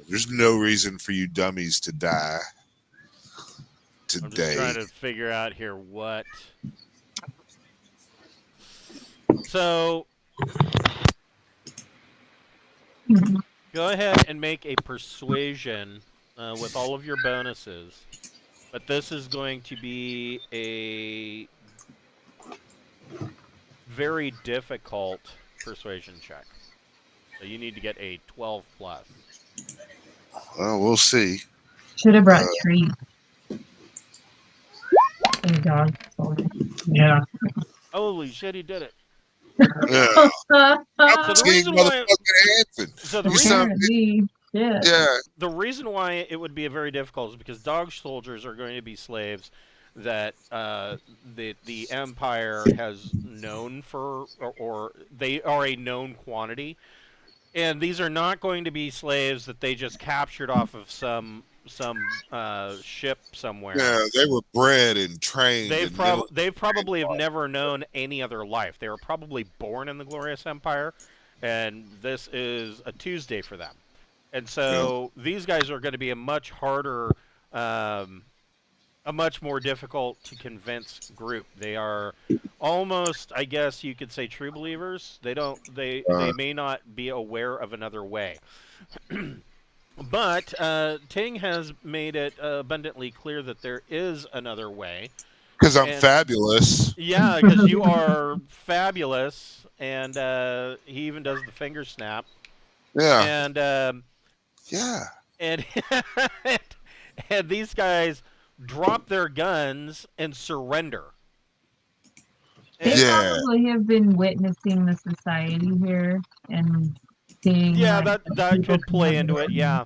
there's no reason for you dummies to die today. I'm just trying to figure out here what. So, go ahead and make a persuasion with all of your bonuses. But this is going to be a very difficult persuasion check. So you need to get a 12 plus. Well, we'll see. Should have brought treats. And dog. Yeah. Holy shit, he did it. Yeah. So the reason why, so the you reason, sound, Yeah. the reason why it would be a very difficult is because dog soldiers are going to be slaves that the Empire has known for, or they are a known quantity, and these are not going to be slaves that they just captured off of some ship somewhere. yeah, they were bred and trained. They probably have never known any other life. They were probably born in the glorious Empire, and this is a Tuesday for them. And so these guys are going to be a much harder, a much more difficult to convince group. They are almost, I guess you could say, true believers. They may not be aware of another way. But Ting has made it abundantly clear that there is another way. Because I'm fabulous. Yeah, because you are fabulous, and he even does the finger snap. Yeah. And yeah. And and these guys drop their guns and surrender. They probably have been witnessing the society here and seeing. Yeah, like, that could play into it. Yeah.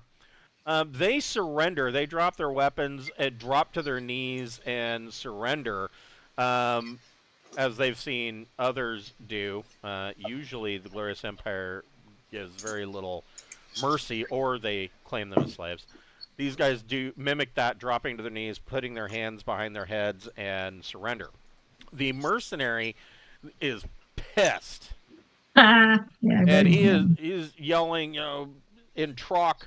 They surrender. They drop their weapons and drop to their knees and surrender, as they've seen others do. Usually, the Glorious Empire gives very little mercy, or they claim them as slaves. These guys do mimic that, dropping to their knees, putting their hands behind their heads, and surrender. The mercenary is pissed Yeah, I bet And he he can. is yelling, in Trock,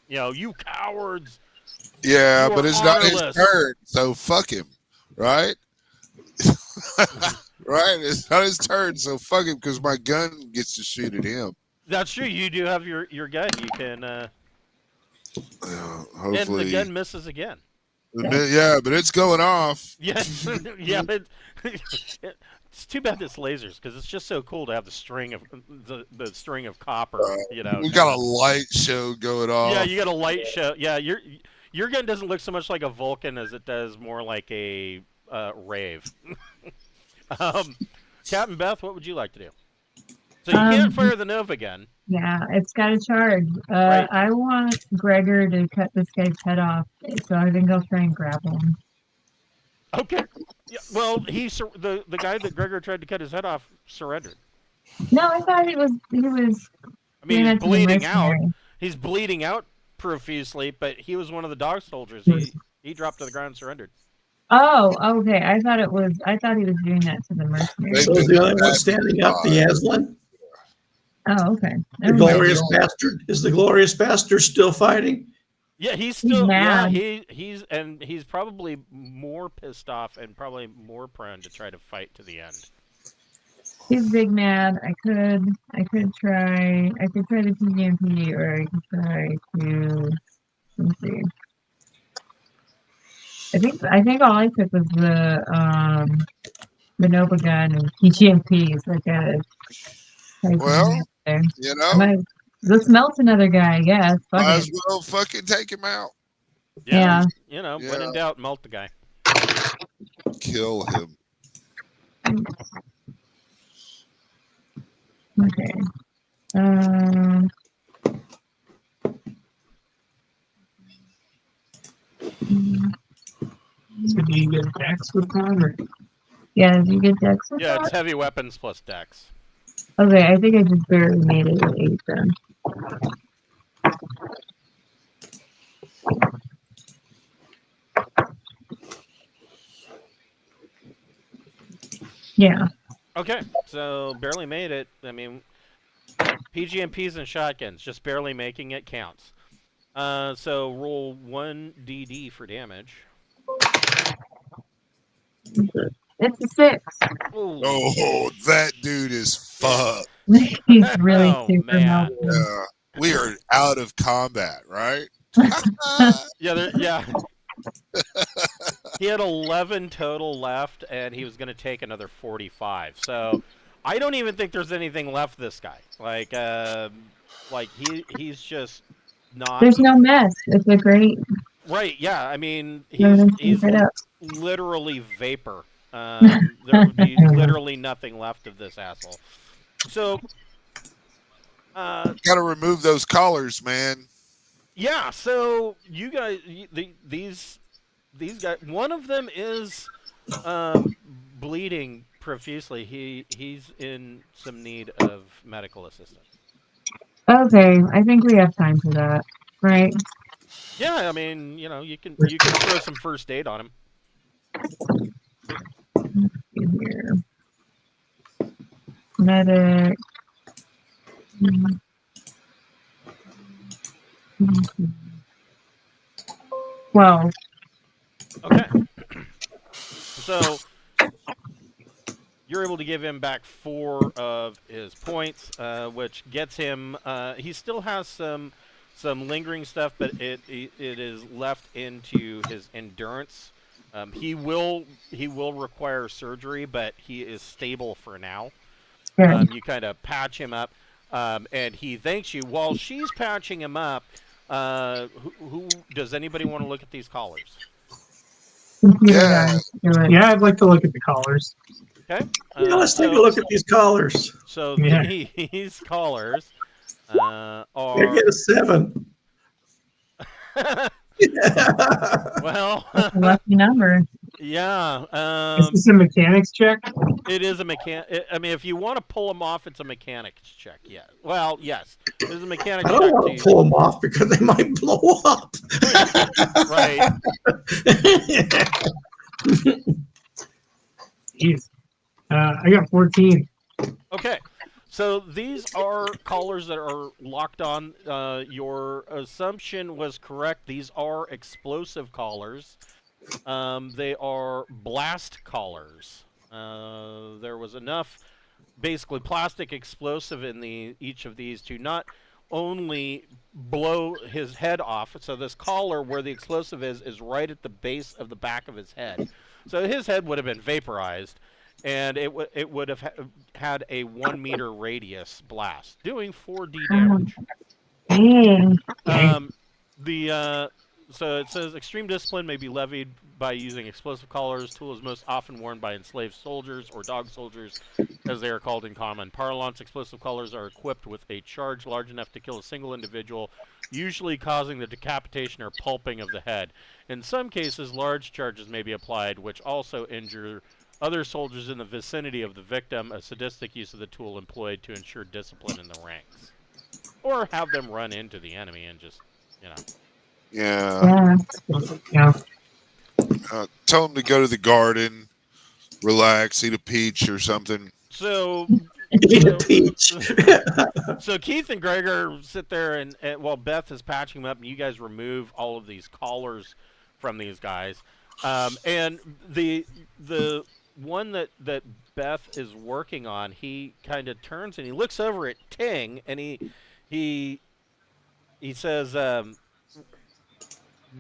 you cowards, Yeah, you but are it's not his honorless. turn, so fuck him, right? Right? It's not his turn, so fuck him because my gun gets to shoot at him. That's true. You do have your gun. You can, and the Hopefully, gun misses again. yeah, but it's going off. Yes, yeah, but it's too bad it's lasers because it's just so cool to have the string of string of copper. We got a light show going Yeah, off. you got a light show. Yeah, your gun doesn't look so much like a Vulcan as it does more like a Rave. Captain Beth, what would you like to do? So you can't fire the Nova gun. Yeah, it's got a charge. Right. I want Gregor to cut this guy's head off, so I think I'll try and grapple him. Okay. Yeah, well, the guy that Gregor tried to cut his head off surrendered. No, I thought he was. I mean, doing he's that to the bleeding out. mercenary. He's bleeding out profusely, but he was one of the dog soldiers. He dropped to the ground and surrendered. Oh, okay. I thought he was doing that to the mercenary. So is the only one standing up the Aslan? Oh, okay. The glorious bastard. Is the glorious bastard still fighting? Yeah, he's still mad. he's probably more pissed off and probably more prone to try to fight to the end. He's big mad. I could try the TGMP, or I could try to. Let's see. I think all I took was the Nova gun and TGMPs. Well, Let's melt another guy. Yes. Might as well fucking take him out. Yeah. When in doubt, melt the guy. Kill him. Okay. So do you get Dex with that? Or? Yeah, did you get Dex with Yeah, that? it's heavy weapons plus Dex. Okay, I think I just barely made it at 8 then. Yeah. Okay, so barely made it. I mean, PGMPs and shotguns, just barely making it counts. So roll 1d for damage. It's a 6. Ooh. Oh, that dude is fucked. He's really super man. melted. We are out of combat, right? Yeah. He had 11 total left, and he was going to take another 45. So I don't even think there's anything left this guy. He's just not. There's no mess. It's a great. Right, yeah. I mean, No, he's keep it up. literally vapor. There would be literally nothing left of this asshole. So, Got to remove those collars, man. yeah. So you guys, these guys, one of them is bleeding profusely. He's in some need of medical assistance. Okay, I think we have time for that, right? Yeah, I mean, you can throw some first aid on him. Here. Medic. 12. Okay. So you're able to give him back 4 of his points, which gets him. He still has some lingering stuff, but it is left into his endurance. He will require surgery, but he is stable for now. You kind of patch him up, and he thanks you. While she's patching him up, who does anybody want to look at these collars? Yeah. Yeah, I'd like to look at the collars. Okay. Let's take a look at these collars. So Yeah. these collars They are get a 7. well. That's a lucky number. Yeah. Is this a mechanics check? It is a mechanic. I mean, if you want to pull them off, it's a mechanics check. Yeah. Well, yes. There's a mechanics I check. don't want to pull them off because they might blow up. Right. Jeez. I got 14. Okay. So these are collars that are locked on. Your assumption was correct. These are explosive collars. They are blast collars. There was enough, basically plastic explosive in each of these to not only blow his head off. So this collar where the explosive is right at the base of the back of his head. So his head would have been vaporized, and it would have had a 1 meter radius blast, doing 4d damage. Dang. The So it says extreme discipline may be levied by using explosive collars. Tool is most often worn by enslaved soldiers or dog soldiers, as they are called in common parlance. Explosive collars are equipped with a charge large enough to kill a single individual, usually causing the decapitation or pulping of the head. In some cases, large charges may be applied, which also injure other soldiers in the vicinity of the victim. A sadistic use of the tool employed to ensure discipline in the ranks, or have them run into the enemy and just, you know. Yeah. Yeah. Tell them to go to the garden, relax, eat a peach or something. So, Eat a peach. so Keith and Gregor sit there, and while Beth is patching them up, and you guys remove all of these collars from these guys, and the one that Beth is working on, he kind of turns and he looks over at Ting, and he says,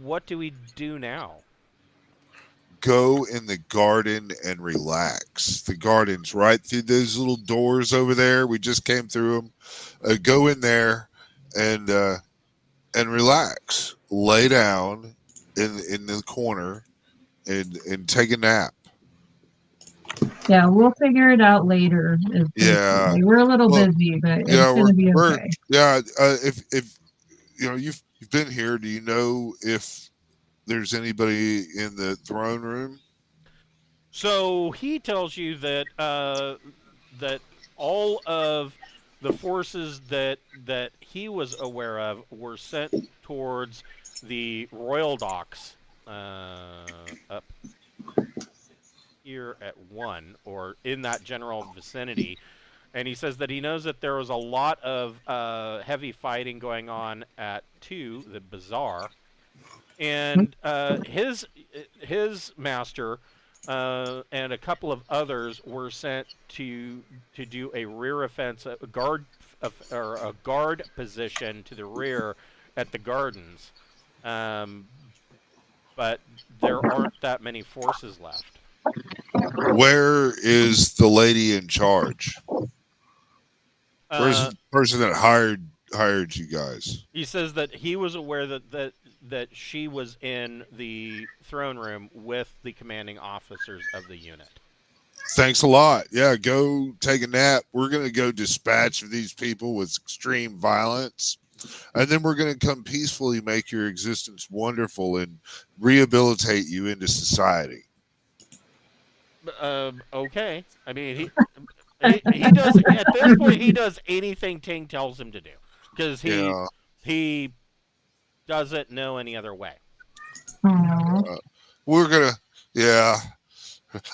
"What do we do now?" Go in the garden and relax. The garden's right through those little doors over there. We just came through them. Go in there and relax. Lay down in the corner and take a nap. Yeah, we'll figure it out later. Yeah. We're a little Well, busy, but it's Yeah, gonna be okay. if you know you've been here, do you know if there's anybody in the throne room? So he tells you that that all of the forces that he was aware of were sent towards the royal docks up here at 1, or in that general vicinity. And he says that he knows that there was a lot of heavy fighting going on at 2, the bazaar, and his master and a couple of others were sent to do a rear offense, a guard position to the rear at the gardens, but there aren't that many forces left. Where is the lady in charge? Where's the person that hired you guys? He says that he was aware that she was in the throne room with the commanding officers of the unit. Thanks a lot. Yeah, go take a nap. We're going to go dispatch of these people with extreme violence. And then we're going to come peacefully make your existence wonderful and rehabilitate you into society. Okay. I mean, he does, at this point, he does anything Ting tells him to do, because he doesn't know any other way. We're going to, yeah,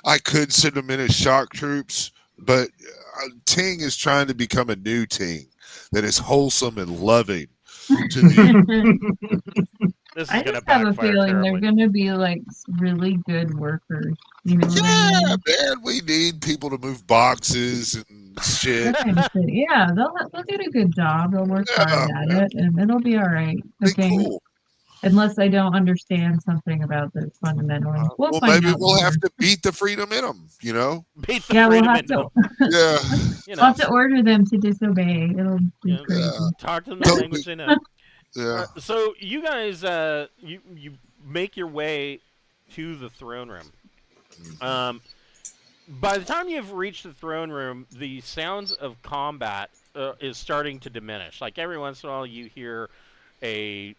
I could send them in as shock troops, but Ting is trying to become a new Ting that is wholesome and loving. To the, I just have a feeling they're going to be like really good workers. You know what I mean? Man, we need people to move boxes and shit. Yeah, they'll do a good job. They'll work hard at it, and it'll be all right. Okay. Cool. Unless I don't understand something about this fundamentally. Well, maybe we'll have to beat the freedom in them, you know? Beat the freedom we'll have in them. Yeah. We'll have to order them to disobey. It'll be crazy. Talk to them the language they know. Yeah. So you guys, you make your way to the throne room. By the time you've reached the throne room, the sounds of combat is starting to diminish. Like every once in a while, you hear a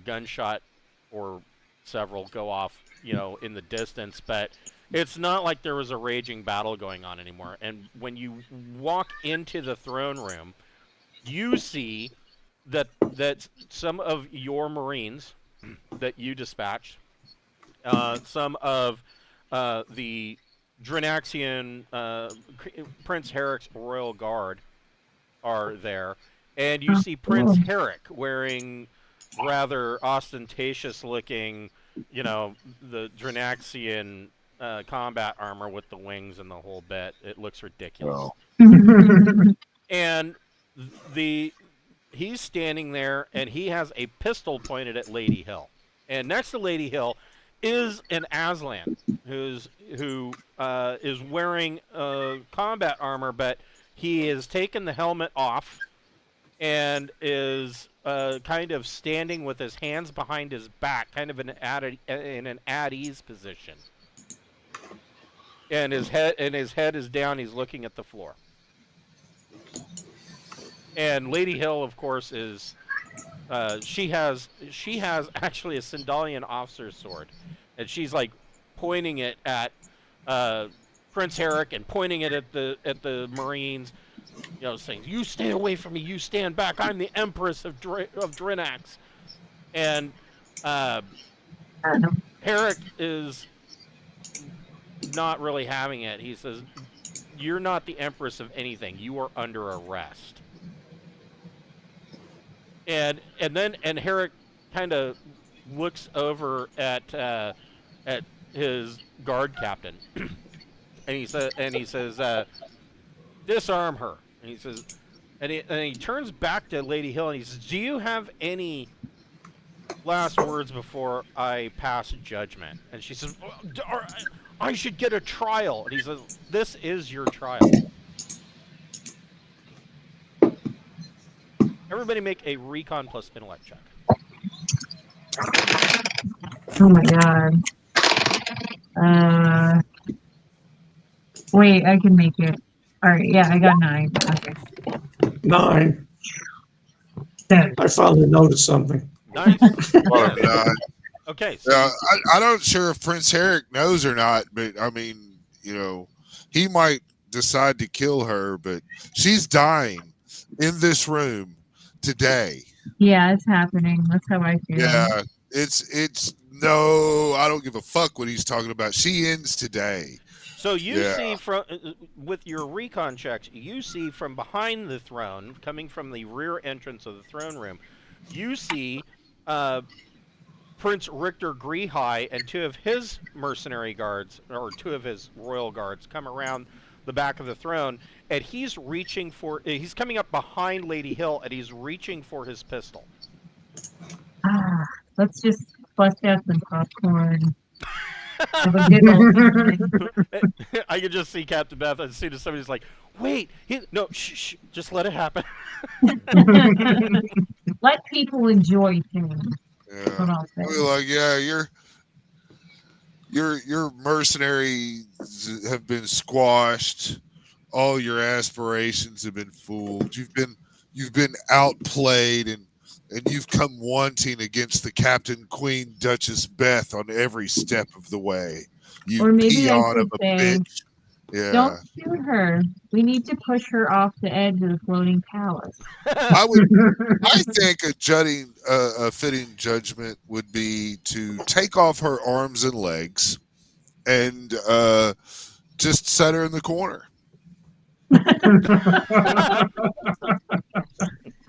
gunshot or several go off, in the distance, but it's not like there was a raging battle going on anymore. And when you walk into the throne room, you see that some of your Marines that you dispatched, some of the Drinaxian Prince Herrick's Royal Guard, are there, and you Oh, see Prince cool. Herrick wearing rather ostentatious-looking, the Drinaxian combat armor with the wings and the whole bit. It looks ridiculous. Oh. And the he's standing there, and he has a pistol pointed at Lady Hill. And next to Lady Hill is an Aslan who is wearing combat armor, but he has taken the helmet off and is kind of standing with his hands behind his back, kind of in an at ease position. And his head is down. He's looking at the floor. And Lady Hill, of course, is she has actually a Sindalian officer's sword, and she's like pointing it at Prince Herrick and pointing it at the Marines, saying, "You stay away from me. You stand back. I'm the Empress of Drinax." And Herrick is not really having it. He says, "You're not the Empress of anything. You are under arrest." And Herrick kind of looks over at his guard captain, and he says, "Disarm her." And he says, and he turns back to Lady Hill and he says, "Do you have any last words before I pass judgment?" And she says, "I should get a trial." And he says, "This is your trial." Everybody make a recon plus intellect check. Oh my god. Wait, I can make it. Alright, yeah, I got 9. Okay. 9. 10. I finally noticed something. Nice. Well, Okay. So I'm not sure if Prince Herrick knows or not, but I mean, he might decide to kill her, but she's dying in this room today. Yeah, it's happening. That's how I feel. Yeah, it's no, I don't give a fuck what he's talking about. She ends today. So you see from with your recon checks, you see from behind the throne, coming from the rear entrance of the throne room, you see Prince Richter Greenhigh and 2 of his mercenary guards, or 2 of his royal guards, come around the back of the throne, and he's coming up behind Lady Hill, and he's reaching for his pistol. Let's just bust out some popcorn. Have a good old time. I could just see Captain Beth as soon as somebody's like, "Wait, no, shh, just let it happen." Let people enjoy things. Yeah. We're like, yeah, your mercenaries have been squashed. All your aspirations have been fooled. You've been outplayed, and you've come wanting against the Captain, Queen, Duchess Beth on every step of the way. You Or maybe I peon should of a say, bitch. Yeah. don't shoot her. We need to push her off the edge of the floating palace. I think a fitting judgment would be to take off her arms and legs and just set her in the corner.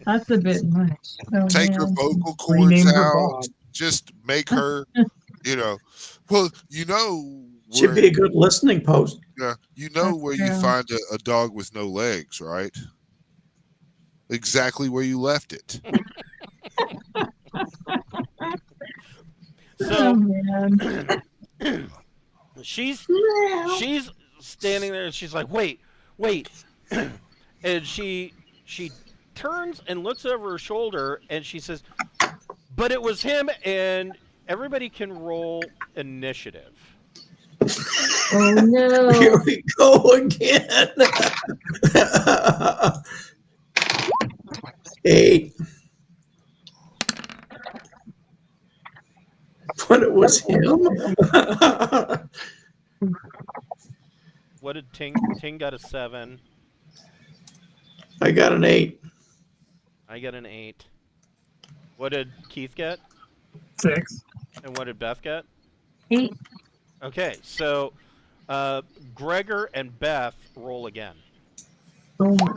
That's a bit much. Oh, Take her man. vocal Rename cords her out. Bob. Just make her, well, Should be a good listening post. Yeah, That's where true. you find a dog with no legs, right? Exactly where you left it. So man. she's standing there and she's like, wait, and she turns and looks over her shoulder and she says, "But it was him." And everybody can roll initiative. Oh no. Here we go again. 8. But it was him. What did Ting got? A 7. I got an 8. I got an 8. What did Keith get? 6. And what did Beth get? 8. Okay, so Gregor and Beth roll again. Oh my.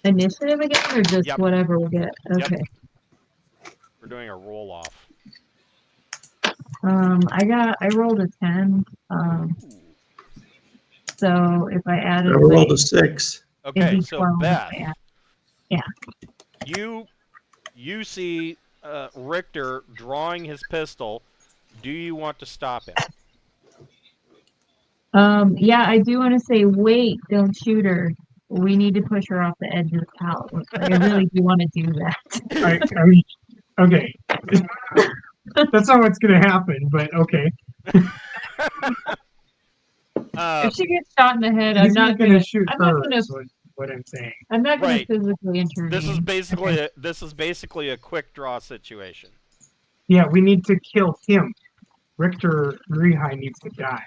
Initiative again, or just Yep. whatever we get? Yep. Okay. We're doing a roll off. I rolled a 10. So if I I added rolled my, a 6. it'd Okay, be so 12 if Beth, I add. Yeah. you see Richter drawing his pistol. Do you want to stop him? Yeah, I do want to say, wait, don't shoot her. We need to push her off the edge of the palace. Like, I really do want to do that. I mean, okay. That's not what's going to happen, but okay. If she gets shot in the head, He's not going to shoot I'm not her, gonna, is what I'm saying. I'm not gonna Right. physically intervene. This is basically a quick draw situation. Yeah, we need to kill him. Richter Rehai needs to die.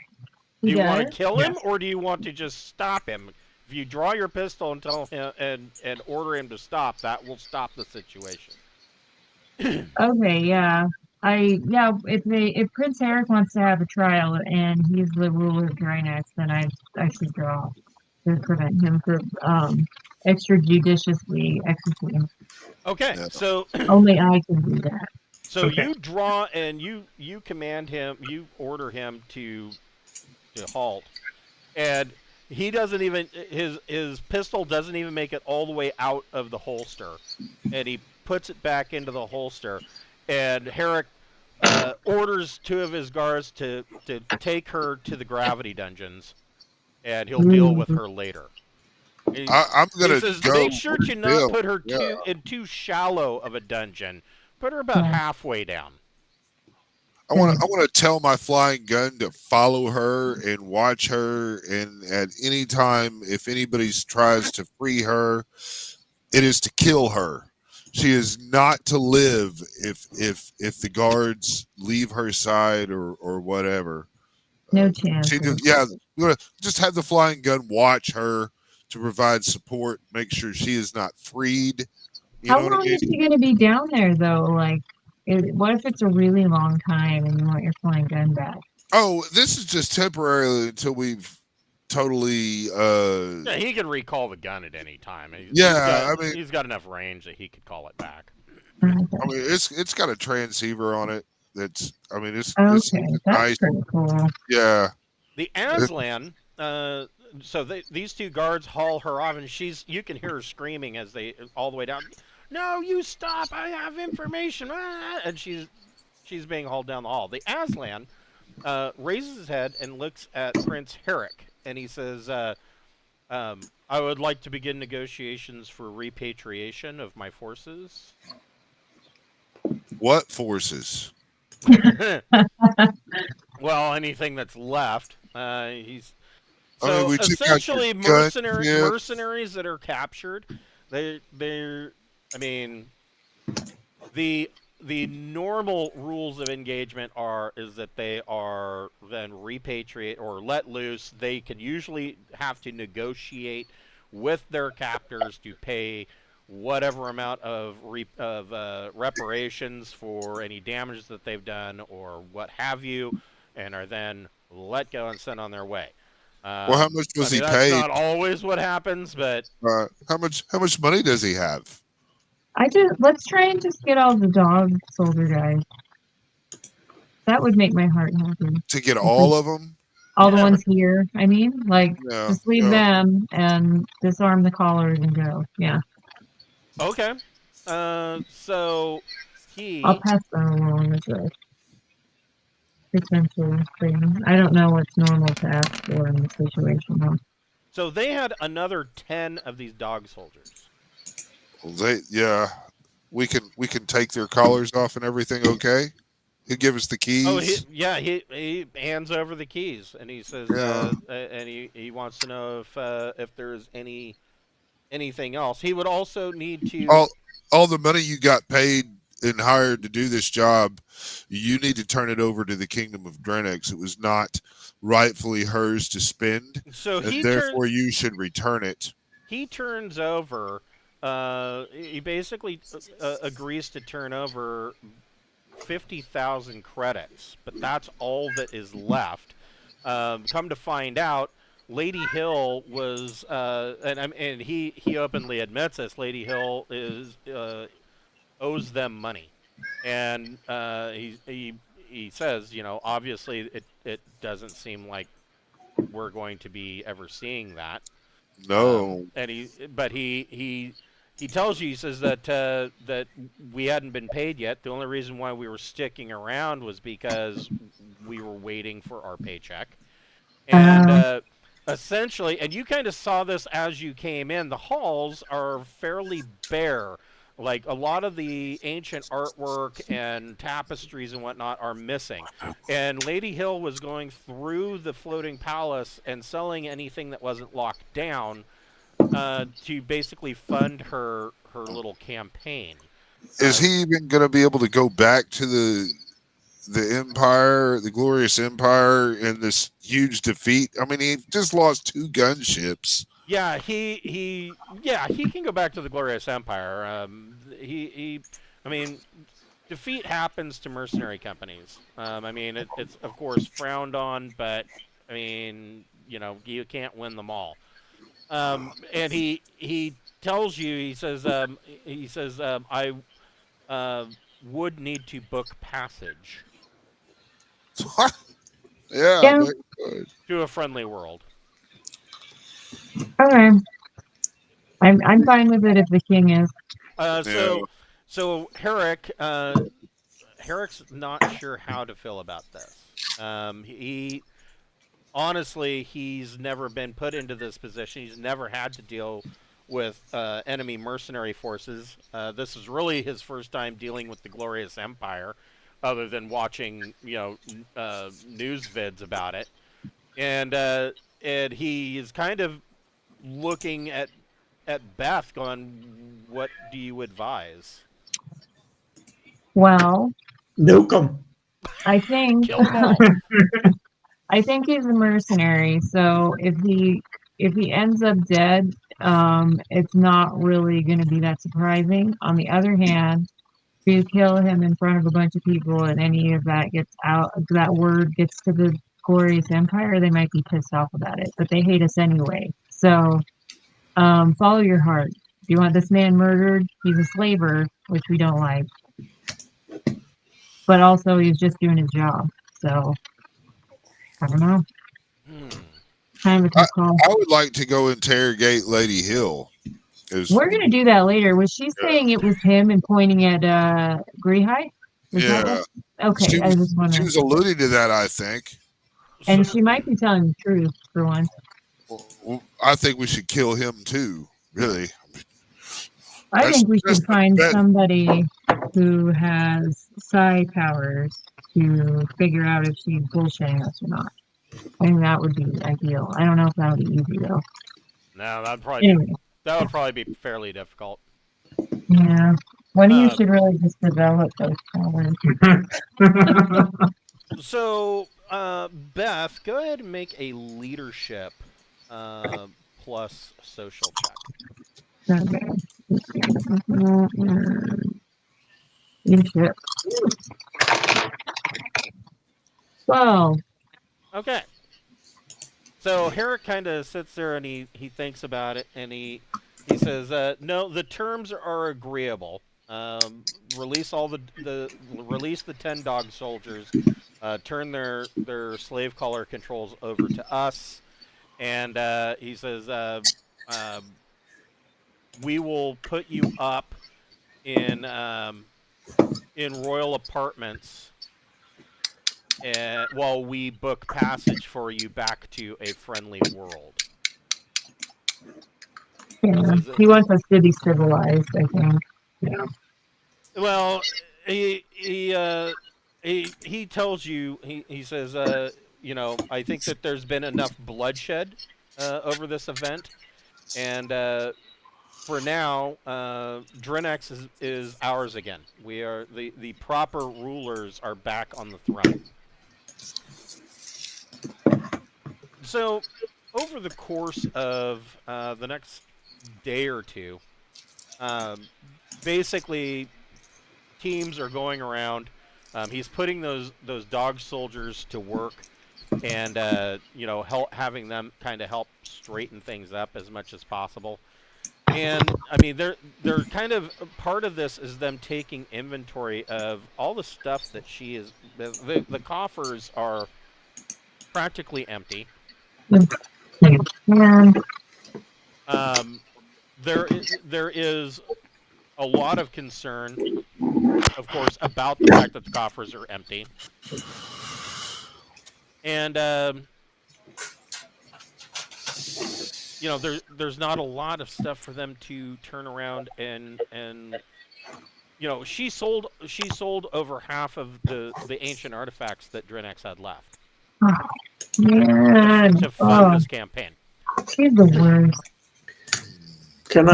Do He you want to does? kill him, Yes. or do you want to just stop him? If you draw your pistol and tell him and order him to stop, that will stop the situation. Okay, yeah. If Prince Eric wants to have a trial and he's the ruler of Drinax, then I should draw to prevent him from extrajudiciously executing. Okay, Yeah. so Only I can do that. so Okay. you draw and you command him, you order him to halt, and he doesn't even his pistol doesn't even make it all the way out of the holster, and he puts it back into the holster, and Herrick orders two of his guards to take her to the gravity dungeons, and he'll deal with her later. I'm He gonna says, go. make sure to not Bill. put her Yeah. in too shallow of a dungeon. Put her about halfway down. I want to tell my flying gun to follow her and watch her, and at any time, if anybody tries to free her, it is to kill her. She is not to live if the guards leave her side or whatever. No chance. Yeah, we're gonna just have the flying gun watch her to provide support, make sure she is not freed. You How know what I long mean? is she gonna be down there though? Like, what if it's a really long time and you want your flying gun back? Oh, this is just temporarily until we've totally. Yeah, he can recall the gun at any time. He's got enough range that he could call it back. I mean, it's got a transceiver on it. That's. I mean, it's Okay, that's nice. pretty cool. Yeah. The Aslan, so these two guards haul her off, and you can hear her screaming as they all the way down. No, you stop! I have information, and she's being hauled down the hall. The Aslan raises his head and looks at Prince Herrick, and he says, "I would like to begin negotiations for repatriation of my forces." What forces? Well, anything that's left. He's I mean, so we took out essentially your gun, yeah. mercenaries that are captured. They're. I mean, the normal rules of engagement is that they are then repatriate or let loose. They can usually have to negotiate with their captors to pay whatever amount of reparations for any damage that they've done or what have you, and are then let go and sent on their way. Well, how much was he that's paid? not always what happens, but How much money does he have? Let's try and just get all the dog soldier guys. That would make my heart happy. To get all of them? All the ones here, I mean, like, Yeah, just leave them and disarm the collars and go. Yeah, okay. So I'll pass them along as a potential thing. I don't know what's normal to ask for in this situation, though. So they had another 10 of these dog soldiers. Well, we can take their collars off and everything. Okay, he'll give us the keys. Oh, he hands over the keys, and he says, and he wants to know if there's anything else. He would also need to all the money you got paid and hired to do this job, you need to turn it over to the Kingdom of Drinax. It was not rightfully hers to spend, so and therefore you should return it. He turns over. He basically agrees to turn over 50,000 credits, but that's all that is left. Come to find out, Lady Hill was, and he openly admits this. Lady Hill owes them money, and he says, obviously it doesn't seem like we're going to be ever seeing that. No. And he tells you, he says that we hadn't been paid yet. The only reason why we were sticking around was because we were waiting for our paycheck. And essentially, and you kind of saw this as you came in, the halls are fairly bare. Like a lot of the ancient artwork and tapestries and whatnot are missing. And Lady Hill was going through the floating palace and selling anything that wasn't locked down to basically fund her little campaign. Is he even going to be able to go back to the Empire, the glorious Empire, in this huge defeat? I mean, he just lost 2 gunships. Yeah, he can go back to the glorious Empire. I mean, defeat happens to mercenary companies. I mean, it's of course frowned on, but I mean, you can't win them all. And he tells you, he says I would need to book passage Yeah, Yeah. but good. to a friendly world. Okay. I'm fine with it if the king is. So Herrick's not sure how to feel about this. He honestly, he's never been put into this position. He's never had to deal with enemy mercenary forces. This is really his first time dealing with the Glorious Empire, other than watching, news vids about it. And he is kind of looking at Beth, going, "What do you advise?" Well, Nuke them. I think Kill them all. I think he's a mercenary. So if he ends up dead, it's not really going to be that surprising. On the other hand, if you kill him in front of a bunch of people and any of that gets out, that word gets to the glorious empire, they might be pissed off about it. But they hate us anyway. So follow your heart. If you want this man murdered, he's a slaver, which we don't like. But also, he's just doing his job. So I don't know. Kind of a tough call. I would like to go interrogate Lady Hill. We're gonna do that later. Was she saying it was him and pointing at Greenhigh? Yeah. Okay, I just She wonder. was alluding to that, I think. And she might be telling the truth for once. Well, I think we should kill him too, really. I think we That's should find the somebody who has psi powers to figure out if she's bullshitting us or not. I think that would be ideal. I don't know if that would be easy though. No, that would probably be fairly difficult. Yeah. One of you Uh, should really just develop those powers. So, Beth, go ahead and make a leadership plus social check. Okay. Leadership. 12. Okay. So Herrick kind of sits there and he thinks about it, and he says, "No, the terms are agreeable. Release release the 10 dog soldiers, turn their slave collar controls over to us, and he says, we will put you up in royal apartments." While we book passage for you back to a friendly world. Yeah. He wants us to be civilized, I think. Yeah. Well, he tells you, he says, I think that there's been enough bloodshed over this event, and for now, Drinax is ours again. We are the proper rulers are back on the throne. So, over the course of the next day or two, basically, teams are going around. He's putting those dog soldiers to work and having them kind of help straighten things up as much as possible. And I mean, they're kind of part of this is them taking inventory of all the stuff that she is. The coffers are practically empty. And There is a lot of concern, of course, about the fact that the coffers are empty, and there's not a lot of stuff for them to turn around and she sold over half of the ancient artifacts that Drinax had left man, to fund this campaign. she's the worst. Can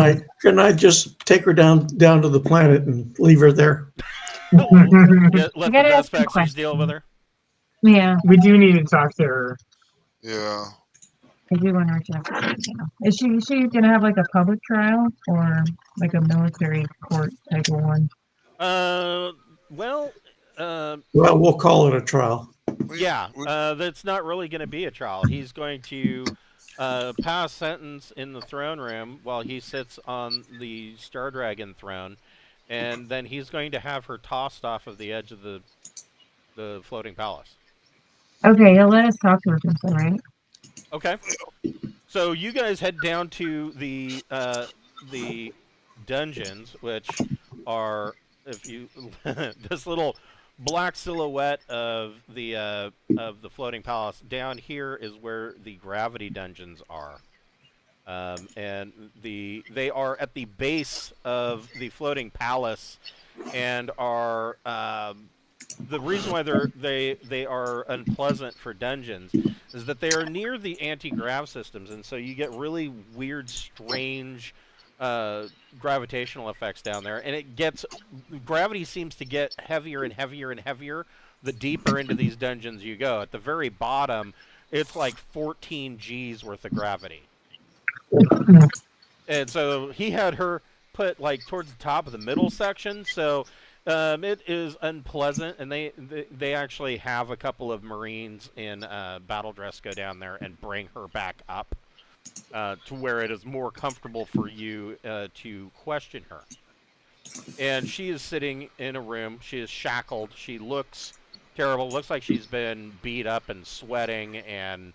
I just take her down to the planet and leave her there? Let the gotta ask the Vespexers deal with her. Yeah, We do need to talk to her. Yeah. I do want her to have Is she gonna have like a public trial or like a military court type of one? Well, Well, we'll call it a trial. yeah, that's not really going to be a trial. He's going to pass sentence in the throne room while he sits on the Star Dragon throne, and then he's going to have her tossed off of the edge of the floating palace. Okay, you'll let us talk to her first, all right? Okay. So you guys head down to the dungeons, which are this little black silhouette of the floating palace. Down here is where the gravity dungeons are, and they are at the base of the floating palace, and are the reason why they are unpleasant for dungeons is that they are near the anti-grav systems, and so you get really weird, strange gravitational effects down there, and gravity seems to get heavier and heavier and heavier the deeper into these dungeons you go. At the very bottom, it's like 14 G's worth of gravity. And so he had her put like towards the top of the middle section, so it is unpleasant, and they actually have a couple of Marines in battle dress go down there and bring her back up to where it is more comfortable for you to question her. And she is sitting in a room. She is shackled. She looks terrible. Looks like she's been beat up and sweating, and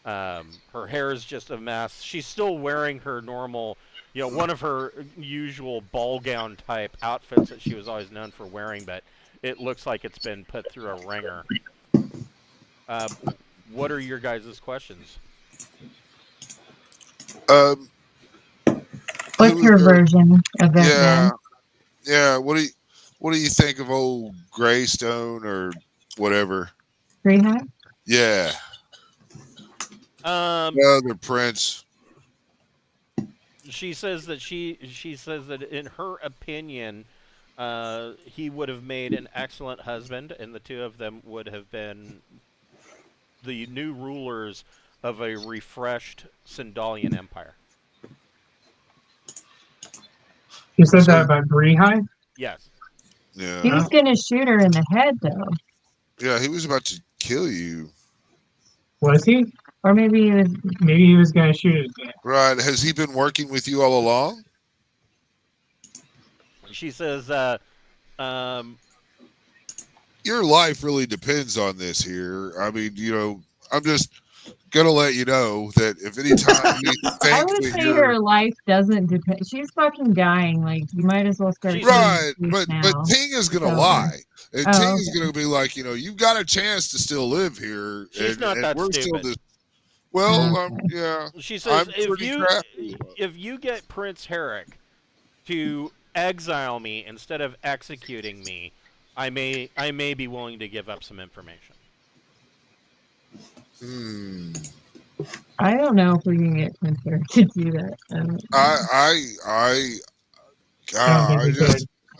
her hair is just a mess. She's still wearing her normal, one of her usual ball gown type outfits that she was always known for wearing, but it looks like it's been put through a ringer. What are your guys' questions? What's your version of that? Yeah. Man? Yeah. What do you think of old Greystone or whatever? Greenwater? Yeah. The prince. She says that in her opinion, he would have made an excellent husband, and the two of them would have been the new rulers of a refreshed Sindalian empire. You said that about Brehai? Yes. Yeah. He was gonna shoot her in the head, though. Yeah, he was about to kill you. Was he? Or maybe he was. Maybe he was going to shoot his dad. Right. Has he been working with you all along? She says, your life really depends on this here. I mean, I'm just gonna let you know that if any time you think I would that say you're her life doesn't depend. She's fucking dying. Like, you might as well start. right, shooting but now. Ting is gonna So- lie, and Oh, Ting is okay. gonna be like, you've got a chance to still live here. She's not that we're stupid. Still just, well, Okay. yeah. she says, I'm pretty crafty. if you get Prince Herrick to exile me instead of executing me, I may be willing to give up some information. I don't know if we can get Prince Eric to do that.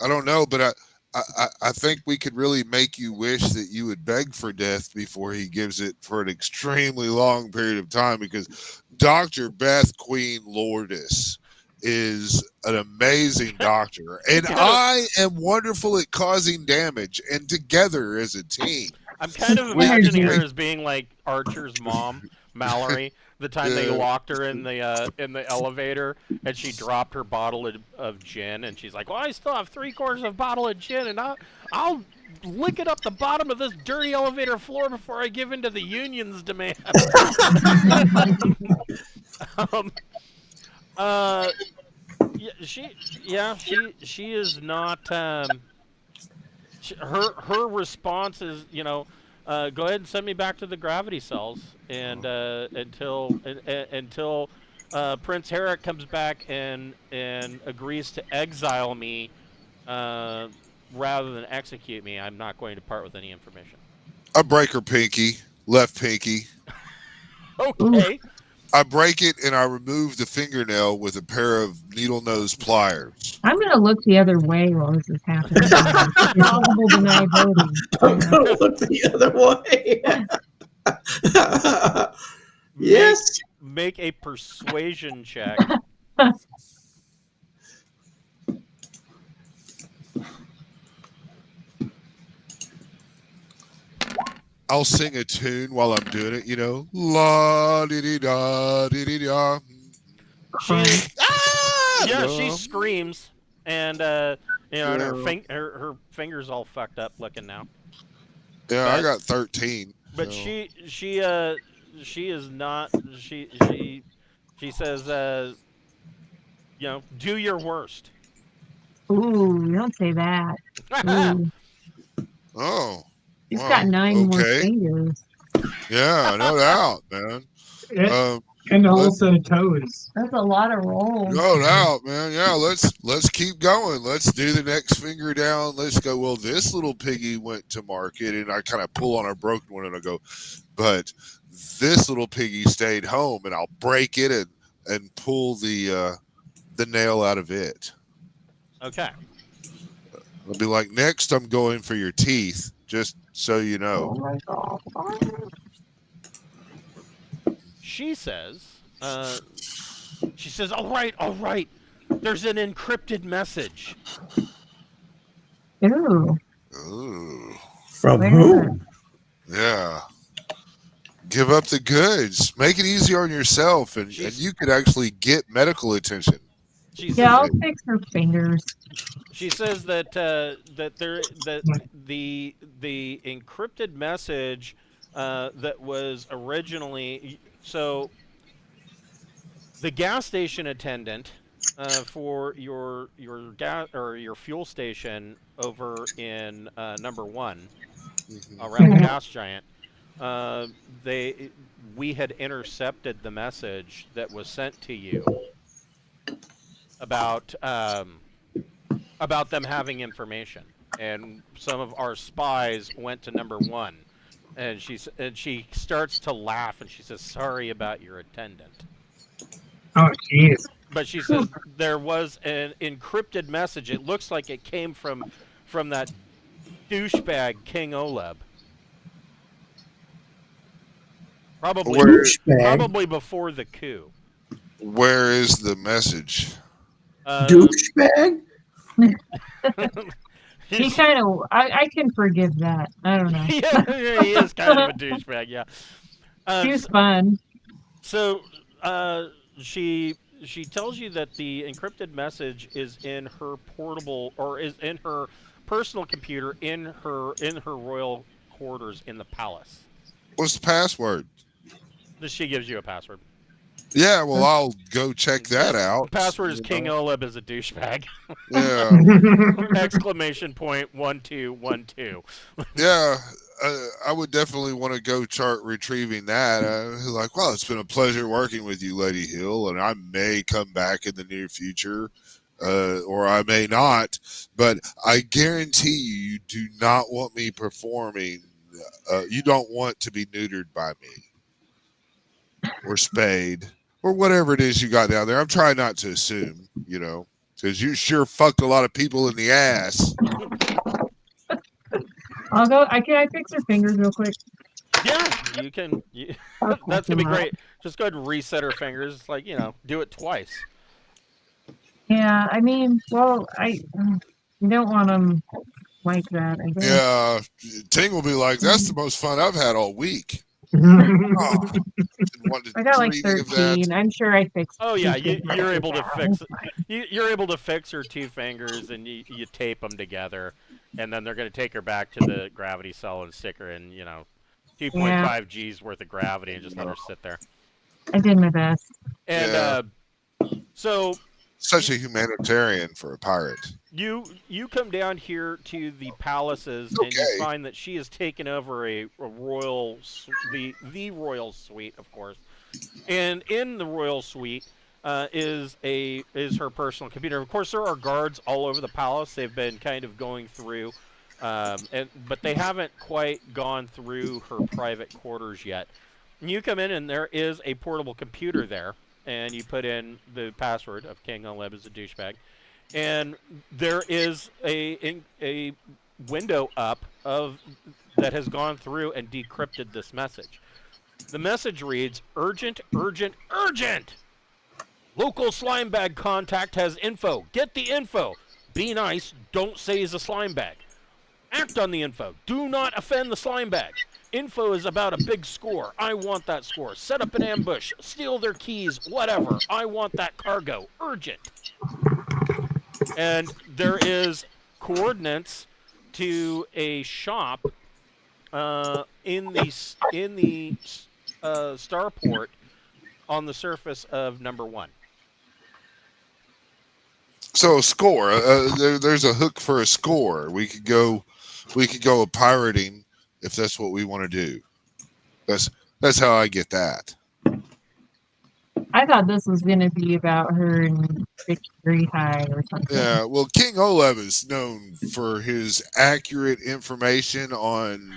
I don't know, but I think we could really make you wish that you would beg for death before he gives it for an extremely long period of time, because Dr. Beth Queen Lourdes is an amazing doctor, and I am wonderful at causing damage, and together as a team. I'm kind of We- imagining her we- as being like Archer's mom, Mallory. The time they Yeah. locked her in the elevator, and she dropped her bottle of gin, and she's like, "Well, I still have 3/4 of a bottle of gin, and I'll lick it up the bottom of this dirty elevator floor before I give in to the union's demand." um, she is not. Her response is, go ahead and send me back to the gravity cells, and until Prince Herrick comes back and agrees to exile me, rather than execute me, I'm not going to part with any information. I break her pinky, left pinky. Okay. I break it and I remove the fingernail with a pair of needle nose pliers. I'm gonna look the other way while this is happening. Plausible deniability. I'm gonna look the other way. Yes. Make a persuasion check. I'll sing a tune while I'm doing it, la di di da di di da. She Ah! she screams, and and her fingers all fucked up looking now. Yeah, I got 13. But so. she is not. She says, do your worst. Ooh, don't say that. Ooh, Oh. he's wow, got 9 more okay. fingers. Yeah, no doubt, man. And a whole set of toes. That's a lot of rolls. No doubt, man. Yeah, let's keep going. Let's do the next finger down. Let's go. Well, this little piggy went to market, and I kind of pull on a broken one, and I go, but this little piggy stayed home, and I'll break it and pull the nail out of it. Okay. I'll be like, next, I'm going for your teeth, just so you know. Oh my god. She says, all right. There's an encrypted message. Ooh. Ooh. From Where? whom? Yeah. Give up the goods. Make it easy on yourself, and you could actually get medical attention. Yeah, I'll fix her fingers. She says that the encrypted message that was originally the gas station attendant for your gas or your fuel station over in number 1 around the gas giant. We had intercepted the message that was sent to you about them having information, and some of our spies went to number 1, and she starts to laugh, and she says, "Sorry about your attendant." Oh, jeez. But she says there was an encrypted message. It looks like it came from that douchebag King Oleb. Probably before the coup. Where is the message? Douchebag? He kind of, I can forgive that. I don't know. Yeah, he is kind of a douchebag. Yeah. He was fun. So she tells you that the encrypted message is in her portable, or is in her personal computer in her royal quarters in the palace. What's the password? She gives you a password. Yeah, well, I'll go check that out. The password is King Oleb is a douchebag. Yeah. Exclamation point 1212. Yeah, I would definitely want to go start retrieving that. Like, well, it's been a pleasure working with you, Lady Hill, and I may come back in the near future, or I may not. But I guarantee you do not want me performing. You don't want to be neutered by me, or spayed, or whatever it is you got down there. I'm trying not to assume, because you sure fucked a lot of people in the ass. I'll go. Can I fix her fingers real quick? Yeah, you can. That's gonna be great. Just go ahead and reset her fingers. It's like, do it twice. Yeah, I mean, well, you don't want them like that, I guess. Yeah, Ting will be like, "That's the most fun I've had all week." Oh, didn't want to I got like dream of that. 13. I'm sure I fixed. Oh yeah, two things you're right able to now. fix you're able to fix her two fingers, and you tape them together, and then they're going to take her back to the gravity cell and stick her in 2.5 G's worth of gravity and just let her sit there. I did my best. And Yeah. So Such a humanitarian for a pirate. you come down here to the palaces, and you Okay. find that she has taken over a royal the royal suite, of course. And in the royal suite is her personal computer. Of course, there are guards all over the palace. They've been kind of going through, but they haven't quite gone through her private quarters yet. And you come in, and there is a portable computer there, and you put in the password of King Oleb as a douchebag, and there is a window up that has gone through and decrypted this message. The message reads, "Urgent, urgent, urgent! Local slime bag contact has info. Get the info. Be nice. Don't say he's a slime bag. Act on the info. Do not offend the slime bag. Info is about a big score. I want that score. Set up an ambush. Steal their keys. Whatever. I want that cargo. Urgent." And there is coordinates to a shop in the starport on the surface of number 1. So a score. There's a hook for a score. We could go pirating if that's what we want to do. That's how I get that. I thought this was going to be about her and Victory High or something. Yeah. Well, King Oleb is known for his accurate information on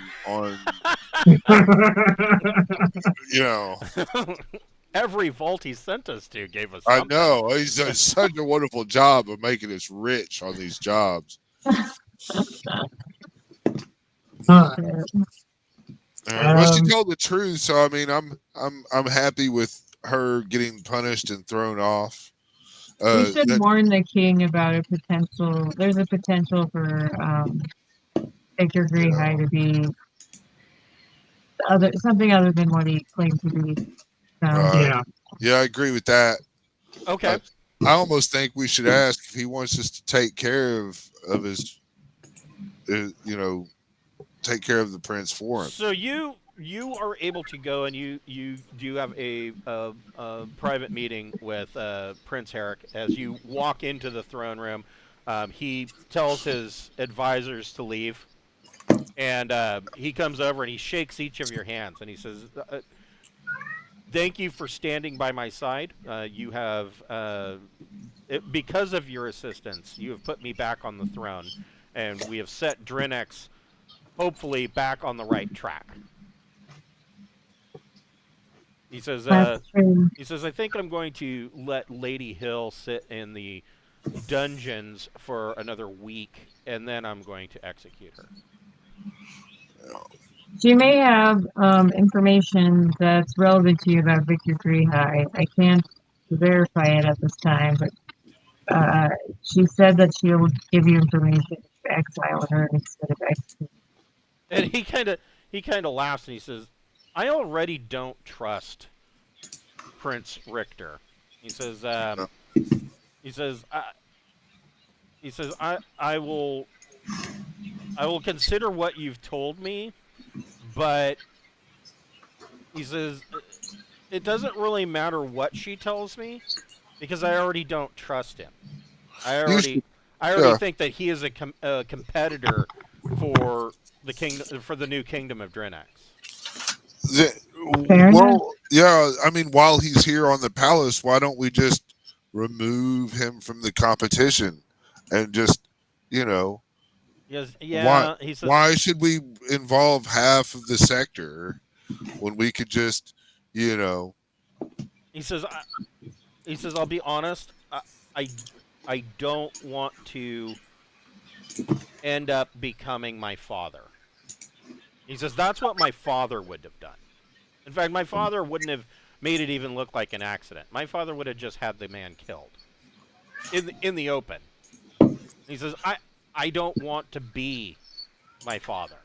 Every vault he sent us to gave us I something. know he's done such a wonderful job of making us rich on these jobs. Well, she told the truth, so I mean, I'm happy with her getting punished and thrown off. We should warn the king about a potential. There's a potential for Victor Grey High to be something other than what he claimed to be. Yeah, I agree with that. Okay. I almost think we should ask if he wants us to take care of his, take care of the prince for him. So you are able to go, and you do have a private meeting with Prince Herrick as you walk into the throne room. He tells his advisors to leave, and he comes over and he shakes each of your hands, and he says, "Thank you for standing by my side. You have, because of your assistance, you have put me back on the throne, and we have set Drinax hopefully back on the right track." He says, "I think I'm going to let Lady Hill sit in the dungeons for another week, and then I'm going to execute her." She may have information that's relevant to you about Victor Grey High. I can't verify it at this time, but she said that she will give you information to exile her instead of execute. And he kind of laughs and he says, "I already don't trust Prince Richter." He says, I will consider what you've told me, but he says it doesn't really matter what she tells me because I already don't trust him. I already think that he is a competitor for the new kingdom of Drinax. Yeah, I mean, while he's here on the palace, why don't we just remove him from the competition and just, Yes, yeah. He says, why should we involve half of the sector when we could just, He says, "I'll be honest. I don't want to end up becoming my father." He says, "That's what my father would have done. In fact, my father wouldn't have made it even look like an accident. My father would have just had the man killed in the open." He says, I don't want to be my father.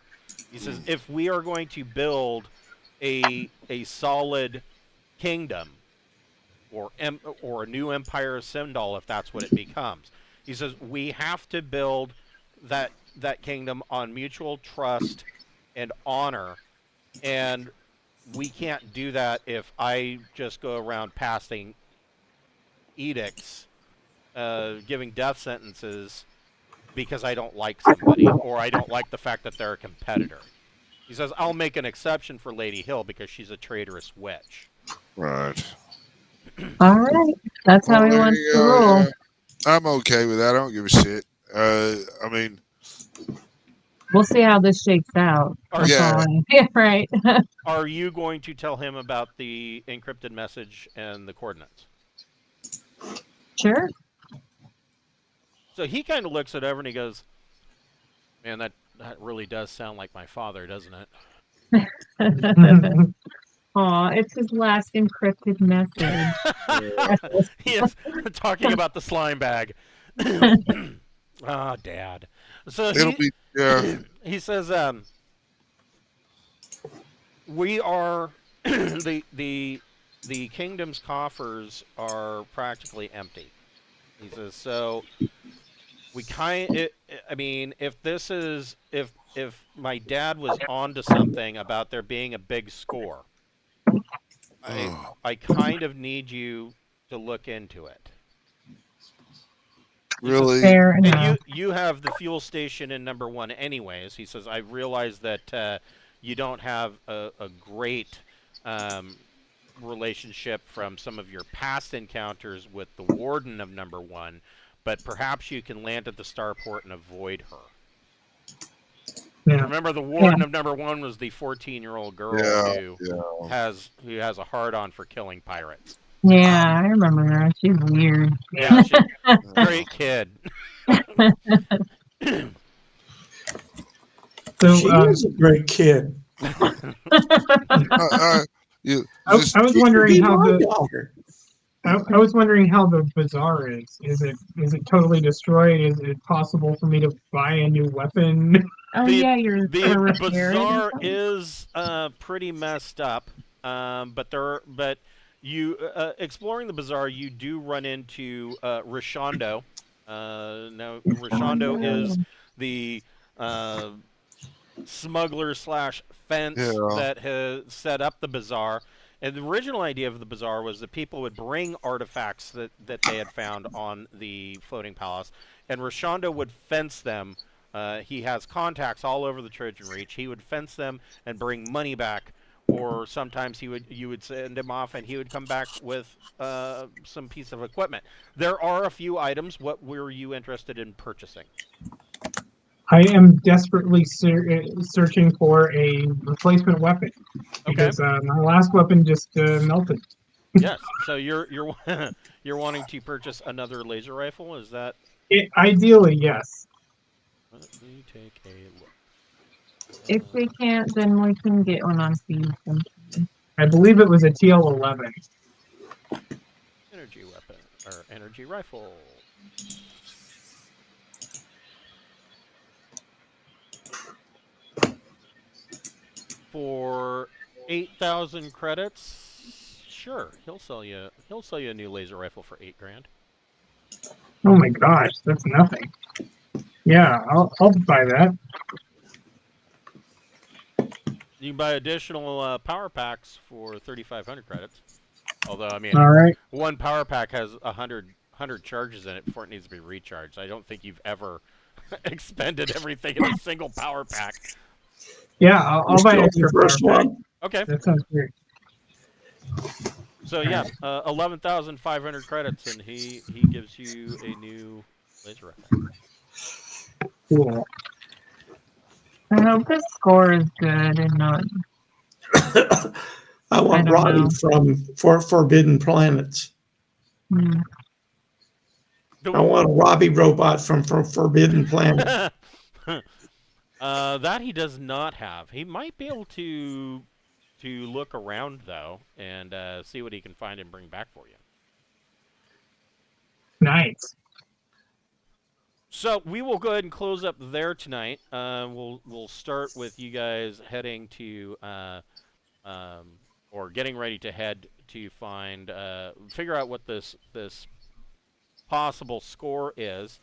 He says, if we are going to build a solid kingdom, or a new Empire of Sindal, if that's what it becomes, he says we have to build that kingdom on mutual trust and honor, and we can't do that if I just go around passing edicts, giving death sentences because I don't like somebody or I don't like the fact that they're a competitor. He says, I'll make an exception for Lady Hill because she's a traitorous witch. Right. All right. That's how he Well, wants there to you go, roll. yeah. I'm okay with that. I don't give a shit. I mean, We'll see how this shakes out. Are That's you, yeah. all yeah, right. are you going to tell him about the encrypted message and the coordinates? Sure. So he kind of looks it over and he goes, man, that really does sound like my father, doesn't it? Aw, it's his last encrypted message. He is talking about the slime bag. Ah, Dad. So It'll be, yeah. he says, we are the kingdom's coffers are practically empty. He says, so we I mean, if my dad was onto something about there being a big score, I kind of need you to look into it. Really? Fair And enough. you have the fuel station in number 1 anyways. He says, I realize that you don't have a great relationship from some of your past encounters with the warden of number 1, but perhaps you can land at the starport and avoid her. Yeah. Remember, the warden of number 1 was the 14-year-old girl Yeah, who yeah. has a hard-on for killing pirates. Yeah, I remember her. She's weird. Yeah, she's a great kid. So She is a great kid. You I just, was She could wondering be how my the daughter. I was wondering how the bazaar is. Is it totally destroyed? Is it possible for me to buy a new weapon? Oh the yeah, you're the gonna repair it or bazaar something? is pretty messed up, but you exploring the bazaar, you do run into Rishondo. Now Oh Rishondo is no. the uh, smuggler slash fence yeah. that has set up the bazaar. And the original idea of the bazaar was that people would bring artifacts that they had found on the floating palace, and Rashondo would fence them. He has contacts all over the Trojan Reach. He would fence them and bring money back, or sometimes you would send him off and he would come back with some piece of equipment. There are a few items. What were you interested in purchasing? I am desperately searching for a replacement weapon Okay. because my last weapon just melted. Yes. So you're you're wanting to purchase another laser rifle? Is that? Ideally, yes. Let me take a look. If we can't, then we can get one on season. I believe it was a TL-11. Energy weapon or energy rifle. For 8,000 credits, sure, he'll sell you a new laser rifle for 8 grand. Oh my gosh, that's nothing. Yeah, I'll buy that. You can buy additional power packs for 3,500 credits. Although, I mean, All right. one power pack has 100 charges in it before it needs to be recharged. I don't think you've ever expended everything in a single power pack. Yeah, I'll buy Still extra the first power pack. one. Okay. That sounds great. So yeah, 11,500 credits, and he gives you a new laser rifle. Cool. I hope the score is good and not. I want don't Robbie know. from Forbidden Planets. Hmm. I want a Robbie robot from Forbidden Planet. That he does not have. He might be able to look around though and see what he can find and bring back for you. Nice. So we will go ahead and close up there tonight. We'll start with you guys heading to or getting ready to head to find figure out what this possible score is.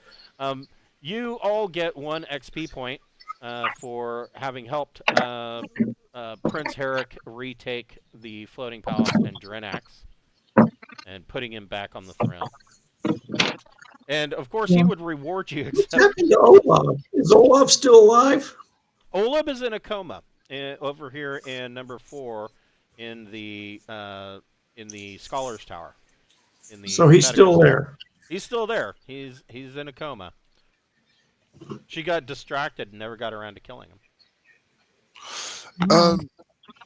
You all get 1 XP point for having helped Prince Herrick retake the floating palace and Drinax and putting him back on the throne. And of course, he would reward you. What's Except happened to Olaf? Is Olaf still alive? Olaf is in a coma over here in number 4 in the Scholars Tower. So he's still there. He's still there. He's in a coma. She got distracted and never got around to killing him.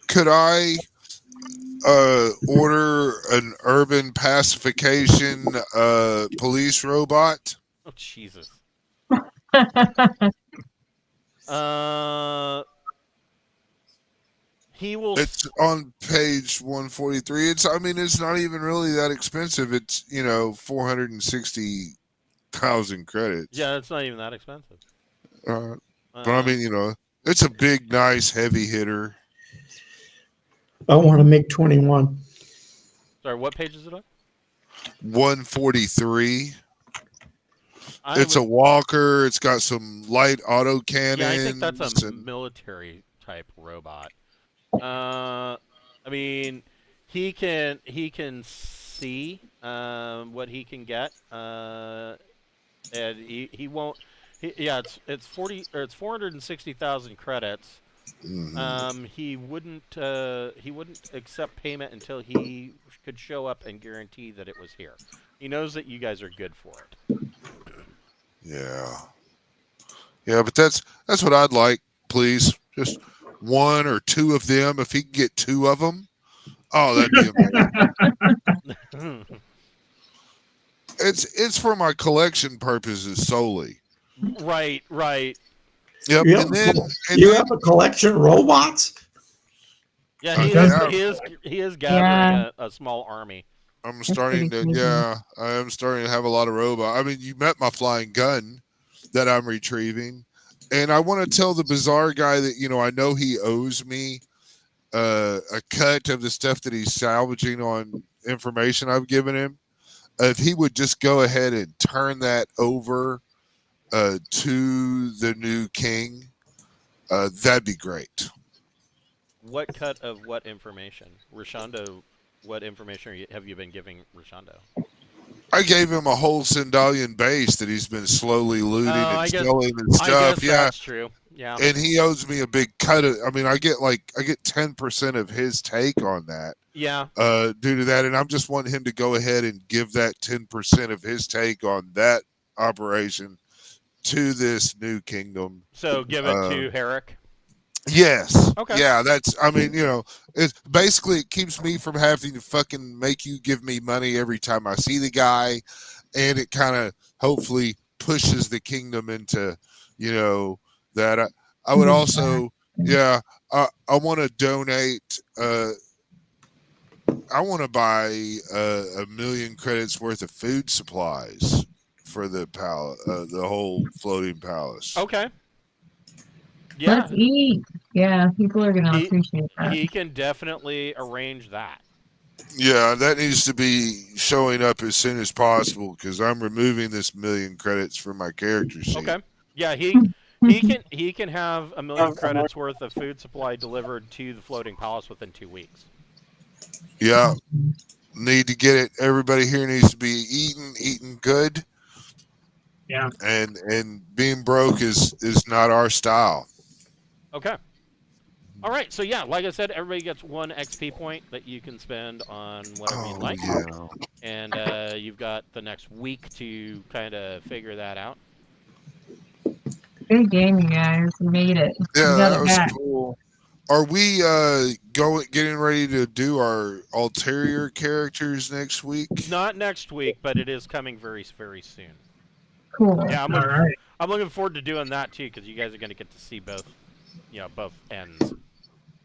Could I order an urban pacification police robot? Oh Jesus. He will. It's on page 143. It's not even really that expensive. It's 460,000 credits. Yeah, it's not even that expensive. But it's a big, nice, heavy hitter. I want to make 21. Sorry, what page is it on? 143. It's a walker. It's got some light auto cannons. Yeah, I think that's a military type robot. He can see what he can get, and he won't. It's 460,000 credits. Mm-hmm. He wouldn't accept payment until he could show up and guarantee that it was here. He knows that you guys are good for it. Yeah, but that's what I'd like, please. Just 1 or 2 of them. If he can get 2 of them, oh, that'd be amazing. It's for my collection purposes solely. Right. Yep. You have a collection of robots? Yeah, he is gathering a small army. I am starting to have a lot of robots. You met my flying gun that I'm retrieving. And I want to tell the Bazaar guy that, I know he owes me a cut of the stuff that he's salvaging on information I've given him. If he would just go ahead and turn that over to the new king, that'd be great. What cut of what information? Rishondo, what information have you been giving Rishondo? I gave him a whole Sindalian base that he's been slowly looting and selling and stuff. I guess that's true. Yeah. And he owes me a big cut of. I get 10% of his take on that. Yeah. Due to that, and I'm just wanting him to go ahead and give that 10% of his take on that operation to this new kingdom. So give it to Herrick. Yes. Okay. Yeah, that's. It's basically it keeps me from having to fucking make you give me money every time I see the guy, and it kind of hopefully pushes the kingdom into, that. I would also, I want to donate. I want to buy 1 million credits worth of food supplies for the the whole floating palace. Okay. Yeah. Let's eat. Yeah, people are going to appreciate that. He can definitely arrange that. Yeah, that needs to be showing up as soon as possible because I'm removing this 1 million credits from my character sheet. Okay. Yeah, he can have 1 million credits worth of food supply delivered to the floating palace within 2 weeks. Yeah. Need to get it. Everybody here needs to be eating good. Yeah. And being broke is not our style. Okay. All right. So yeah, like I said, everybody gets 1 XP point that you can spend on whatever you like. Yeah. And you've got the next week to kind of figure that out. Good game, you guys. We made it. Yeah, that was back. cool. Are we getting ready to do our ulterior characters next week? Not next week, but it is coming very, very soon. Cool. Yeah, Right. I'm looking forward to doing that too because you guys are going to get to see both ends.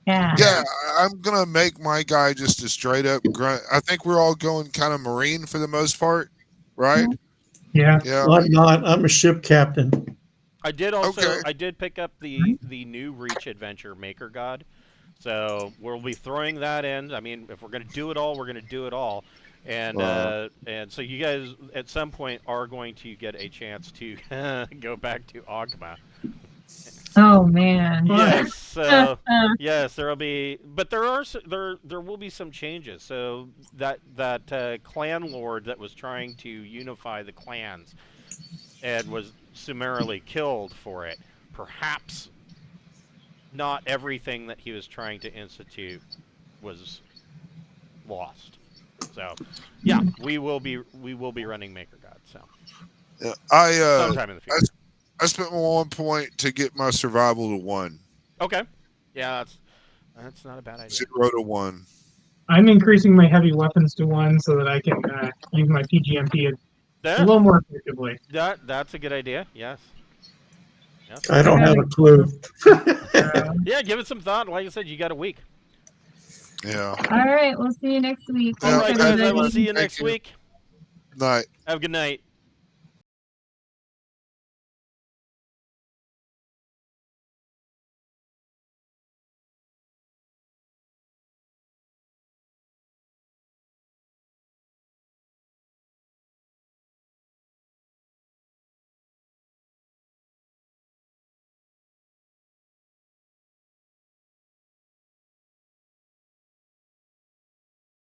Yeah. Yeah, I'm gonna make my guy just a straight up grunt. I think we're all going kind of Marine for the most part, right? Yeah. Yeah. Well, I'm not. I'm a ship captain. I did also Okay. I did pick up the new Reach Adventure Maker God, so we'll be throwing that in. I mean, if we're gonna do it all, we're gonna do it all, and so you guys at some point are going to get a chance to go back to Ogma. Oh man. Yes, so yes, there'll be, but there will be some changes. So that clan lord that was trying to unify the clans and was summarily killed for it. Perhaps not everything that he was trying to institute was lost. So, yeah, we will be running Maker God. So, Yeah. I sometime in the future. I spent my 1 point to get my survival to 1. Okay. Yeah, that's not a bad idea. 0 to 1. I'm increasing my heavy weapons to 1 so that I can use my PGMP a Yeah, little more effectively. that's a good idea. Yes. Yes. I don't have a clue. Yeah, give it some thought. Like I said, you got a week. Yeah. All right, we'll see you next week. Yeah, All Thanks, right, guys. I will everybody. see you Thank next you. week. Night. Have a good night.